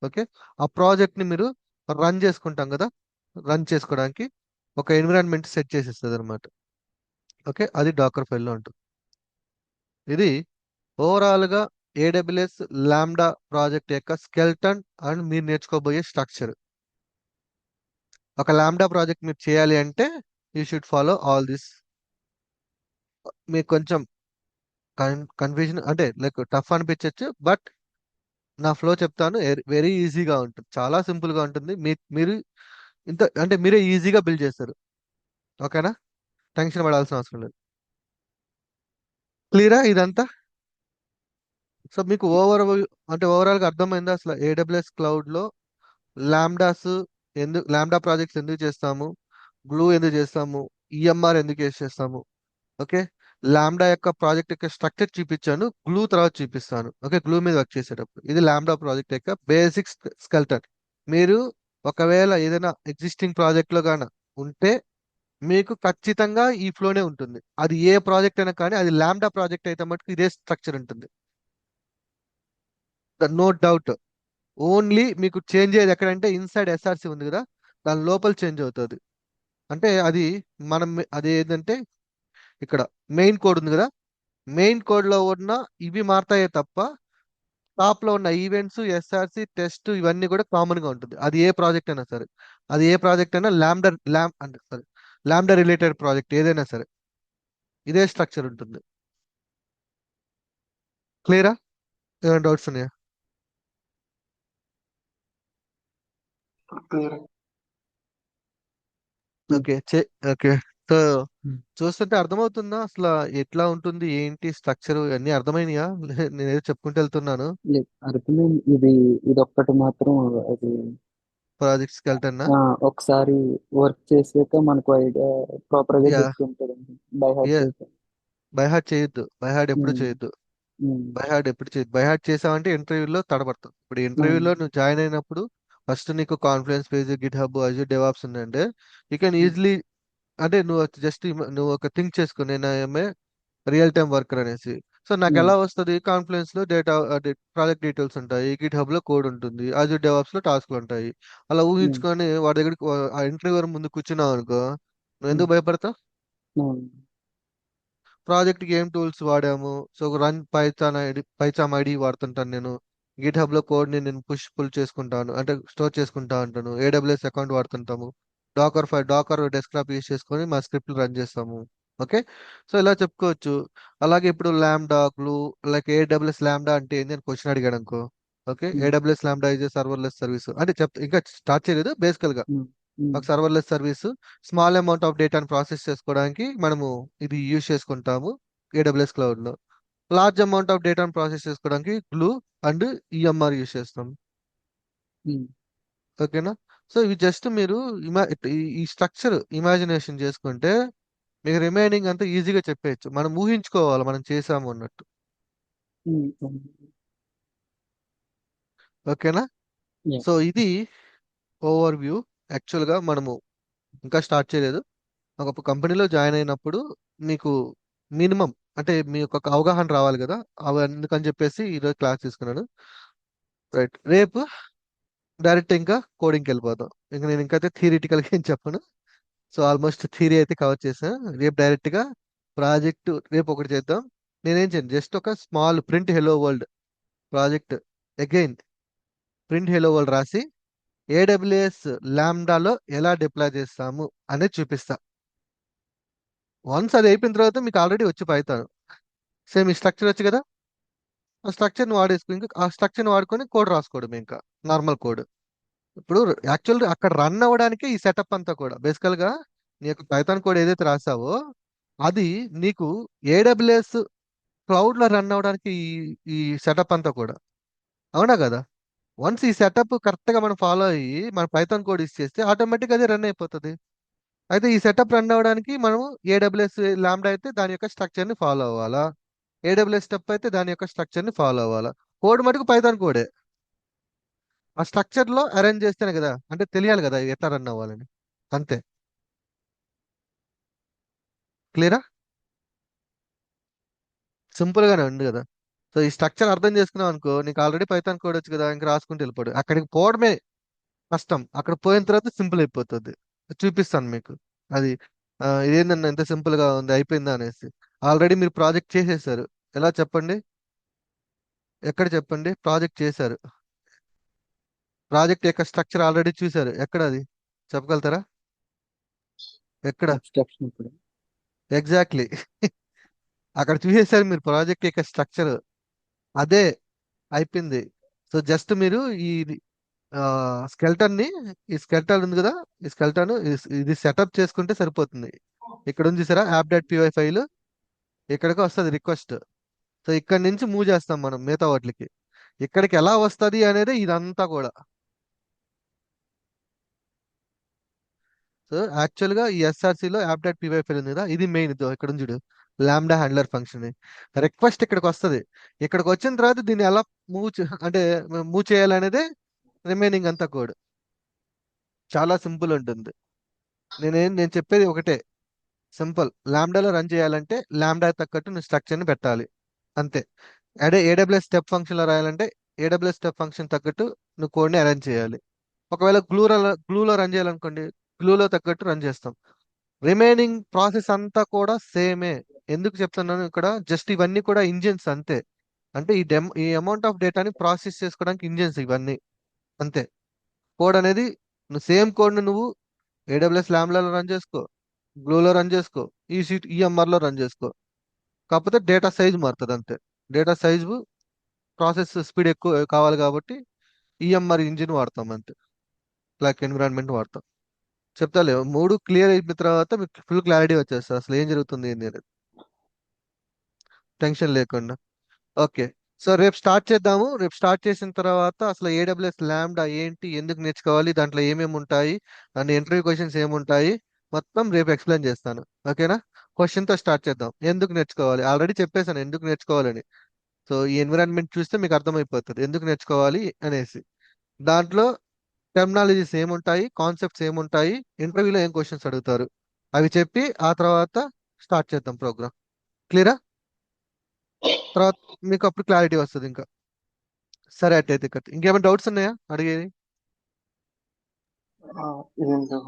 ఓకే ఆ ప్రాజెక్ట్ ని మీరు రన్ చేసుకుంటాం కదా, రన్ చేసుకోవడానికి ఒక ఎన్విరాన్మెంట్ సెట్ చేసేస్తుంది అనమాట. ఓకే, అది డాకర్ ఫైల్లో ఉంటుంది. ఇది ఓవరాల్ గా ఏడబ్ల్యూఎస్ లాంబ్డా ప్రాజెక్ట్ యొక్క స్కెల్టన్ అండ్ మీరు నేర్చుకోబోయే స్ట్రక్చర్. ఒక లాంబ్డా ప్రాజెక్ట్ మీరు చేయాలి అంటే you should follow all this. మీకు కొంచెం కన్ఫ్యూజన్ అంటే లైక్ టఫ్ అనిపించవచ్చు, బట్ నా ఫ్లో చెప్తాను, వెరీ ఈజీగా ఉంటుంది, చాలా సింపుల్ గా ఉంటుంది. మీరు ఇంత అంటే మీరే ఈజీగా బిల్డ్ చేస్తారు. ఓకేనా, టెన్షన్ పడాల్సిన అవసరం లేదు. క్లియరా ఇదంతా? సో మీకు ఓవరాల్ గా అర్థమైందా అసలు ఏడబ్ల్యూఎస్ క్లౌడ్ లో లాంబ్డాస్ లాంబ్డా ప్రాజెక్ట్స్ ఎందుకు చేస్తాము, గ్లూ ఎందుకు చేస్తాము, ఈఎంఆర్ ఎందుకు యూస్ చేస్తాము. ఓకే, లాంబ్డా యొక్క ప్రాజెక్ట్ యొక్క స్ట్రక్చర్ చూపించాను, గ్లూ తర్వాత చూపిస్తాను. ఓకే, గ్లూ మీద వర్క్ చేసేటప్పుడు ఇది లాంబ్డా ప్రాజెక్ట్ యొక్క బేసిక్ స్కెల్టన్. మీరు ఒకవేళ ఏదైనా ఎగ్జిస్టింగ్ ప్రాజెక్ట్ లో గాన ఉంటే మీకు ఖచ్చితంగా ఈ ఫ్లోనే ఉంటుంది. అది ఏ ప్రాజెక్ట్ అయినా కానీ, అది ల్యాండా ప్రాజెక్ట్ అయితే మటుకు ఇదే స్ట్రక్చర్ ఉంటుంది. No doubt. ఓన్లీ మీకు చేంజ్ అయ్యేది ఎక్కడంటే ఇన్సైడ్ ఎస్ఆర్సి ఉంది కదా, దాని లోపల చేంజ్ అవుతుంది. అంటే అది మనం అది ఏంటంటే ఇక్కడ మెయిన్ కోడ్ ఉంది కదా, మెయిన్ కోడ్ లో ఉన్న ఇవి మారుతాయే తప్ప టాప్ లో ఉన్న ఈవెంట్స్, ఎస్ఆర్సి, టెస్ట్ ఇవన్నీ కూడా కామన్ గా ఉంటుంది. అది ఏ ప్రాజెక్ట్ అయినా సరే, అది ఏ ప్రాజెక్ట్ అయినా అంటే సారీ ల్యాండా రిలేటెడ్ ప్రాజెక్ట్ ఏదైనా సరే ఇదే స్ట్రక్చర్ ఉంటుంది. క్లియరా? ఏమైనా డౌట్స్ ఉన్నాయా? క్లియర్. Okay okay. సో ఉమ్. చూస్తుంటే అర్థమవుతుందా అసలు ఎట్లా ఉంటుంది ఏంటి స్ట్రక్చర్ అన్ని అర్థమైనయా? నేనేదో చెప్పుకుంటూ వెళ్తున్నాను. లేదు, అర్థమైంది. ఇది ఒక్కటి మాత్రం అది ప్రాజెక్ట్స్ కి వెళ్తున్నా. ఒకసారి వర్క్ చేసాక మనకు ఐడియా ప్రాపర్ గా యా. గుర్తుంటుంది బై హార్ట్ ఏ చేసాక. బై హార్ట్ చేయొద్దు, బై హార్ట్ ఎప్పుడు ఉమ్, చేయొద్దు. ఉమ్, బై హార్ట్ ఎప్పుడు చేయొద్దు. బై హార్ట్ చేసావంటే ఇంటర్వ్యూలో తడబడతావు. ఇప్పుడు అవును. ఇంటర్వ్యూలో నువ్వు జాయిన్ అయినప్పుడు ఫస్ట్ నీకు confidence page, Git hub, Azure DevOps ఉందంటే యూ కెన్ ఉమ్, ఈజీలీ, అంటే నువ్వు జస్ట్ నువ్వు ఒక థింక్ చేసుకో, నేను ఐఎమ్ రియల్ టైమ్ వర్కర్ అనేసి. సో నాకు ఉమ్, ఎలా వస్తుంది? కాన్ఫిడెన్స్ లో డేటా ప్రాజెక్ట్ డీటెయిల్స్ ఉంటాయి, గిట్ హబ్ లో కోడ్ ఉంటుంది, అజూర్ డెవాప్స్ లో టాస్క్లు ఉంటాయి. అలా ఉమ్, ఊహించుకొని వాడి దగ్గరికి ఆ ఇంటర్వ్యూవర్ ముందు కూర్చున్నావు అనుకో, నువ్వు ఉమ్, ఎందుకు భయపడతావు? అవును. ప్రాజెక్ట్ కి ఏం టూల్స్ వాడాము, సో రన్ పైథాన్ ఐడి వాడుతుంటాను నేను. గిట్ హబ్ లో కోడ్ ని నేను పుల్ చేసుకుంటాను, అంటే స్టోర్ చేసుకుంటా ఉంటాను. ఏడబ్ల్యూఎస్ అకౌంట్ వాడుతుంటాము. డాకర్ డెస్క్టాప్ యూస్ చేసుకొని మా స్క్రిప్ట్ రన్ చేస్తాము. ఓకే. సో ఇలా చెప్పుకోవచ్చు. అలాగే ఇప్పుడు ల్యాండా గ్లూ, లైక్ ఏడబ్ల్యూఎస్ ల్యాండా అంటే ఏంది అని క్వశ్చన్ అడిగాడు అనుకో. ఓకే, ఉమ్, ఏడబ్ల్యూఎస్ ల్యాండా ఇస్ సర్వర్లెస్ సర్వీస్ అంటే ఇంకా స్టార్ట్ చేయలేదు. బేసికల్ గా ఉమ్, ఉమ్, ఒక serverless service, small amount of డేటాను ప్రాసెస్ చేసుకోవడానికి మనము ఇది యూజ్ చేసుకుంటాము ఏడబ్ల్యూఎస్ క్లౌడ్ లో. లార్జ్ అమౌంట్ ఆఫ్ డేటాను ప్రాసెస్ చేసుకోవడానికి గ్లూ అండ్ ఈఎంఆర్ యూజ్ చేస్తాం. ఉమ్, ఓకేనా? సో ఇవి జస్ట్ మీరు ఈ స్ట్రక్చర్ ఇమాజినేషన్ చేసుకుంటే మీకు రిమైనింగ్ అంతా ఈజీగా చెప్పేయచ్చు. మనం ఊహించుకోవాలి మనం చేసాము అన్నట్టు. అవును. ఓకేనా? Yeah. సో ఇది ఓవర్ వ్యూ. యాక్చువల్గా మనము ఇంకా స్టార్ట్ చేయలేదు. ఒక కంపెనీలో జాయిన్ అయినప్పుడు మీకు మినిమం అంటే మీ యొక్క అవగాహన రావాలి కదా, అవి అందుకని చెప్పేసి ఈరోజు క్లాస్ తీసుకున్నాను. రైట్, రేపు డైరెక్ట్ ఇంకా కోడింగ్కి వెళ్ళిపోతాం. ఇంకా నేను ఇంకా థియరిటికల్గా ఏం చెప్పను. సో ఆల్మోస్ట్ థియరీ అయితే కవర్ చేసాను. రేపు డైరెక్ట్ గా ప్రాజెక్ట్ రేపు ఒకటి చేద్దాం. నేనేం చేయను, జస్ట్ ఒక small print hello world project, again print hello world రాసి ఏడబ్ల్యూఎస్ ల్యాండాలో ఎలా డిప్లాయ్ చేస్తాము అనేది చూపిస్తా. వన్స్ అది అయిపోయిన తర్వాత మీకు ఆల్రెడీ వచ్చి పైతాను సేమ్ ఈ స్ట్రక్చర్ వచ్చు కదా, ఆ స్ట్రక్చర్ ని వాడేసుకుని ఇంకా ఆ స్ట్రక్చర్ ని వాడుకొని కోడ్ రాసుకోవడం ఇంకా నార్మల్ కోడ్. ఇప్పుడు యాక్చువల్ అక్కడ రన్ అవ్వడానికి ఈ సెటప్ అంతా కూడా బేసికల్ గా నీకు పైథాన్ కోడ్ ఏదైతే రాసావో అది నీకు ఏడబ్ల్యూఎస్ క్లౌడ్ లో రన్ అవ్వడానికి ఈ సెటప్ అంతా కూడా. అవునా కదా? వన్స్ ఈ సెటప్ కరెక్ట్ గా మనం ఫాలో అయ్యి మన పైథాన్ కోడ్ ఇచ్చేస్తే ఆటోమేటిక్ అది రన్ అయిపోతుంది. అయితే ఈ సెటప్ రన్ అవ్వడానికి మనం ఏడబ్ల్యూఎస్ లాంబ్డా అయితే దాని యొక్క స్ట్రక్చర్ ని ఫాలో అవ్వాలా, ఏడబ్ల్యూఎస్ స్టెప్ అయితే దాని యొక్క స్ట్రక్చర్ ని ఫాలో అవ్వాలా. కోడ్ మటుకు పైథాన్ కోడే, ఆ స్ట్రక్చర్ లో అరేంజ్ చేస్తేనే కదా, అంటే తెలియాలి కదా ఎట్లా రన్ అవ్వాలని. అంతే. క్లియరా? సింపుల్ గానే ఉంది కదా. సో ఈ స్ట్రక్చర్ అర్థం చేసుకున్నావు అనుకో, నీకు ఆల్రెడీ పైథాన్ కోడ్ వచ్చు కదా, ఇంకా రాసుకుంటూ వెళ్ళిపోడు. అక్కడికి పోవడమే కష్టం, అక్కడ పోయిన తర్వాత సింపుల్ అయిపోతుంది. చూపిస్తాను మీకు అది. ఇదేంటన్నా ఎంత సింపుల్ గా ఉంది అయిపోయిందా అనేసి. ఆల్రెడీ మీరు ప్రాజెక్ట్ చేసేసారు. ఎలా చెప్పండి? ఎక్కడ చెప్పండి ప్రాజెక్ట్ చేశారు? ప్రాజెక్ట్ యొక్క స్ట్రక్చర్ ఆల్రెడీ చూశారు. ఎక్కడ అది చెప్పగలుగుతారా? ఎక్కడ? అబ్స్ట్రాక్షన్ ఇప్పుడు. ఎగ్జాక్ట్లీ. అక్కడ చూసేసారు మీరు ప్రాజెక్ట్ యొక్క స్ట్రక్చర్. అదే అయిపోయింది. సో జస్ట్ మీరు ఈ స్కెల్టన్ ని, ఈ స్కెల్టన్ ఉంది కదా, ఈ స్కెల్టన్ ఇది సెటప్ చేసుకుంటే సరిపోతుంది. ఇక్కడ ఉంది చూసారా యాప్ డాట్ పివై ఫైల్, ఇక్కడికి వస్తుంది రిక్వెస్ట్. సో ఇక్కడ నుంచి మూవ్ చేస్తాం మనం మిగతా వాటికి. ఇక్కడికి ఎలా వస్తుంది అనేది ఇదంతా కూడా. సో యాక్చువల్ గా ఈ ఎస్ఆర్సి లో యాప్ డాట్ పివై ఫైల్ ఉంది కదా, ఇది మెయిన్. ఇదో ఇక్కడ ఉంది చూడు, లాంబ్డా హ్యాండ్లర్ ఫంక్షన్. రిక్వెస్ట్ ఇక్కడికి వస్తుంది. ఇక్కడికి వచ్చిన తర్వాత దీన్ని ఎలా అంటే మూవ్ చేయాలనేదే రిమైనింగ్ అంతా కోడ్. చాలా సింపుల్ ఉంటుంది. నేను చెప్పేది ఒకటే, సింపుల్. లాంబ్డాలో రన్ చేయాలంటే లాంబ్డా తగ్గట్టు నువ్వు స్ట్రక్చర్ని పెట్టాలి, అంతే. అదే ఏడబ్ల్యూఎస్ స్టెప్ ఫంక్షన్లో రాయాలంటే ఏడబ్ల్యూఎస్ స్టెప్ ఫంక్షన్ తగ్గట్టు నువ్వు కోడ్ని అరేంజ్ చేయాలి. ఒకవేళ గ్లూలో రన్ చేయాలనుకోండి, గ్లూలో తగ్గట్టు రన్ చేస్తాం. రిమైనింగ్ ప్రాసెస్ అంతా కూడా సేమే. ఎందుకు చెప్తున్నాను ఇక్కడ, జస్ట్ ఇవన్నీ కూడా ఇంజిన్స్ అంతే. అంటే ఈ అమౌంట్ ఆఫ్ డేటాని ప్రాసెస్ చేసుకోవడానికి ఇంజిన్స్ ఇవన్నీ, అంతే. కోడ్ అనేది నువ్వు సేమ్ కోడ్ని నువ్వు ఏడబ్ల్యూఎస్ ల్యాంబ్డాలో రన్ చేసుకో, గ్లూలో రన్ చేసుకో, ఈఎంఆర్లో రన్ చేసుకో. కాకపోతే డేటా సైజ్ మారుతుంది అంతే. డేటా సైజు ప్రాసెస్ స్పీడ్ ఎక్కువ కావాలి కాబట్టి ఈఎంఆర్ ఇంజిన్ వాడతాం అంతే, లైక్ ఎన్విరాన్మెంట్ వాడతాం. చెప్తాలే, మూడు క్లియర్ అయిపోయిన తర్వాత మీకు ఫుల్ క్లారిటీ వచ్చేస్తుంది అసలు ఏం జరుగుతుంది ఏంది అనేది, టెన్షన్ లేకుండా. ఓకే, సో రేపు స్టార్ట్ చేద్దాము. రేపు స్టార్ట్ చేసిన తర్వాత అసలు ఏడబ్ల్యూఎస్ ల్యాంబ్డా ఏంటి, ఎందుకు నేర్చుకోవాలి, దాంట్లో ఏమేమి ఉంటాయి, అండ్ ఇంటర్వ్యూ క్వశ్చన్స్ ఏముంటాయి, మొత్తం రేపు ఎక్స్ప్లెయిన్ చేస్తాను. ఓకేనా? క్వశ్చన్తో స్టార్ట్ చేద్దాం. ఎందుకు నేర్చుకోవాలి ఆల్రెడీ చెప్పేశాను, ఎందుకు నేర్చుకోవాలని. సో ఈ ఎన్విరాన్మెంట్ చూస్తే మీకు అర్థమైపోతుంది ఎందుకు నేర్చుకోవాలి అనేసి. దాంట్లో టెర్మినాలజీస్ ఏముంటాయి, కాన్సెప్ట్స్ ఏముంటాయి, ఇంటర్వ్యూలో ఏం క్వశ్చన్స్ అడుగుతారు, అవి చెప్పి ఆ తర్వాత స్టార్ట్ చేద్దాం ప్రోగ్రామ్. క్లియరా? తర్వాత మీకు అప్పుడు క్లారిటీ వస్తుంది ఇంకా. సరే అట్టయితే కట్. ఇంకేమైనా డౌట్స్ ఉన్నాయా అడిగేది? ఇదేంటో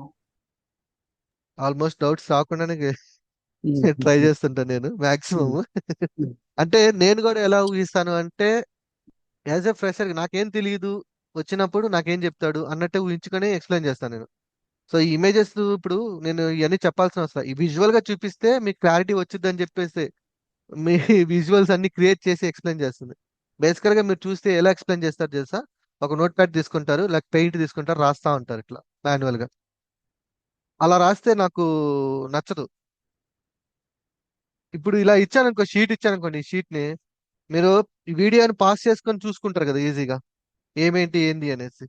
ఆల్మోస్ట్ డౌట్స్ రాకుండానే ఉమ్, ట్రై చేస్తుంటాను నేను మాక్సిమం. ఉమ్, ఉమ్, అంటే నేను కూడా ఎలా ఊహిస్తాను అంటే, యాజ్ ఎ ఫ్రెషర్ నాకేం తెలియదు, వచ్చినప్పుడు నాకేం చెప్తాడు అన్నట్టే ఊహించుకొని ఎక్స్ప్లెయిన్ చేస్తాను నేను. సో ఈ ఇమేజెస్ ఇప్పుడు నేను ఇవన్నీ చెప్పాల్సిన అవసరం, ఈ విజువల్ గా చూపిస్తే మీకు క్లారిటీ వచ్చింది అని చెప్పేసి మీ విజువల్స్ అన్ని క్రియేట్ చేసి ఎక్స్ప్లెయిన్ చేస్తుంది. బేసికల్ గా మీరు చూస్తే ఎలా ఎక్స్ప్లెయిన్ చేస్తారు తెలుసా? ఒక నోట్ ప్యాడ్ తీసుకుంటారు, లేక పెయింట్ తీసుకుంటారు, రాస్తా ఉంటారు ఇట్లా మాన్యువల్ గా. అలా రాస్తే నాకు నచ్చదు. ఇప్పుడు ఇలా ఇచ్చాననుకో, షీట్ ఇచ్చాననుకోండి, ఈ షీట్ ని మీరు ఈ వీడియోని పాస్ చేసుకొని చూసుకుంటారు కదా ఈజీగా, ఏమేంటి ఏంది అనేసి.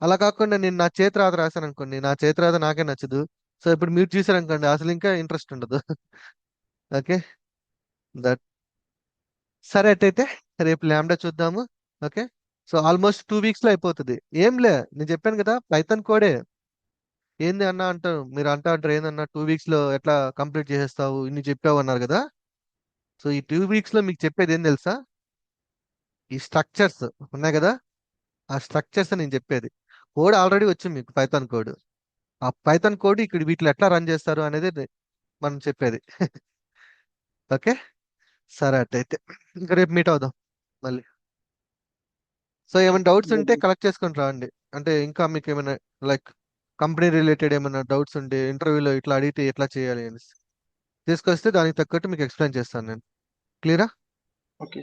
అలా కాకుండా నేను నా చేతిరాత రాశాను అనుకోండి, నా చేతిరాత నాకే నచ్చదు. సో ఇప్పుడు మీరు చూసారనుకోండి అసలు ఇంకా ఇంట్రెస్ట్ ఉండదు. Okay, that. సరే అట్టయితే రేపు ల్యాండా చూద్దాము. ఓకే, సో ఆల్మోస్ట్ 2 వీక్స్ లో అయిపోతుంది. ఏం లే, నేను చెప్పాను కదా పైథాన్ కోడే. ఏంది అన్న అంటారు మీరు, అంటారు ఏందన్నా 2 వీక్స్ లో ఎట్లా కంప్లీట్ చేసేస్తావు ఇన్ని చెప్పావు అన్నారు కదా. సో ఈ 2 వీక్స్ లో మీకు చెప్పేది ఏం తెలుసా, ఈ స్ట్రక్చర్స్ ఉన్నాయి కదా, ఆ స్ట్రక్చర్స్ నేను చెప్పేది. కోడ్ ఆల్రెడీ వచ్చింది మీకు, పైథాన్ కోడ్. ఆ పైథాన్ కోడ్ ఇక్కడ వీటిలో ఎట్లా రన్ చేస్తారు అనేది మనం చెప్పేది. ఓకే, సరే అట్టయితే ఇంకా రేపు మీట్ అవుదాం మళ్ళీ. సో ఏమైనా డౌట్స్ ఉంటే కలెక్ట్ చేసుకొని రండి. అంటే ఇంకా మీకు ఏమైనా లైక్ కంపెనీ రిలేటెడ్ ఏమైనా డౌట్స్ ఉంటే ఇంటర్వ్యూలో ఇట్లా అడిగితే ఎట్లా చేయాలి అని తీసుకొస్తే దానికి తగ్గట్టు మీకు ఎక్స్ప్లెయిన్ చేస్తాను నేను. క్లియరా? ఓకే.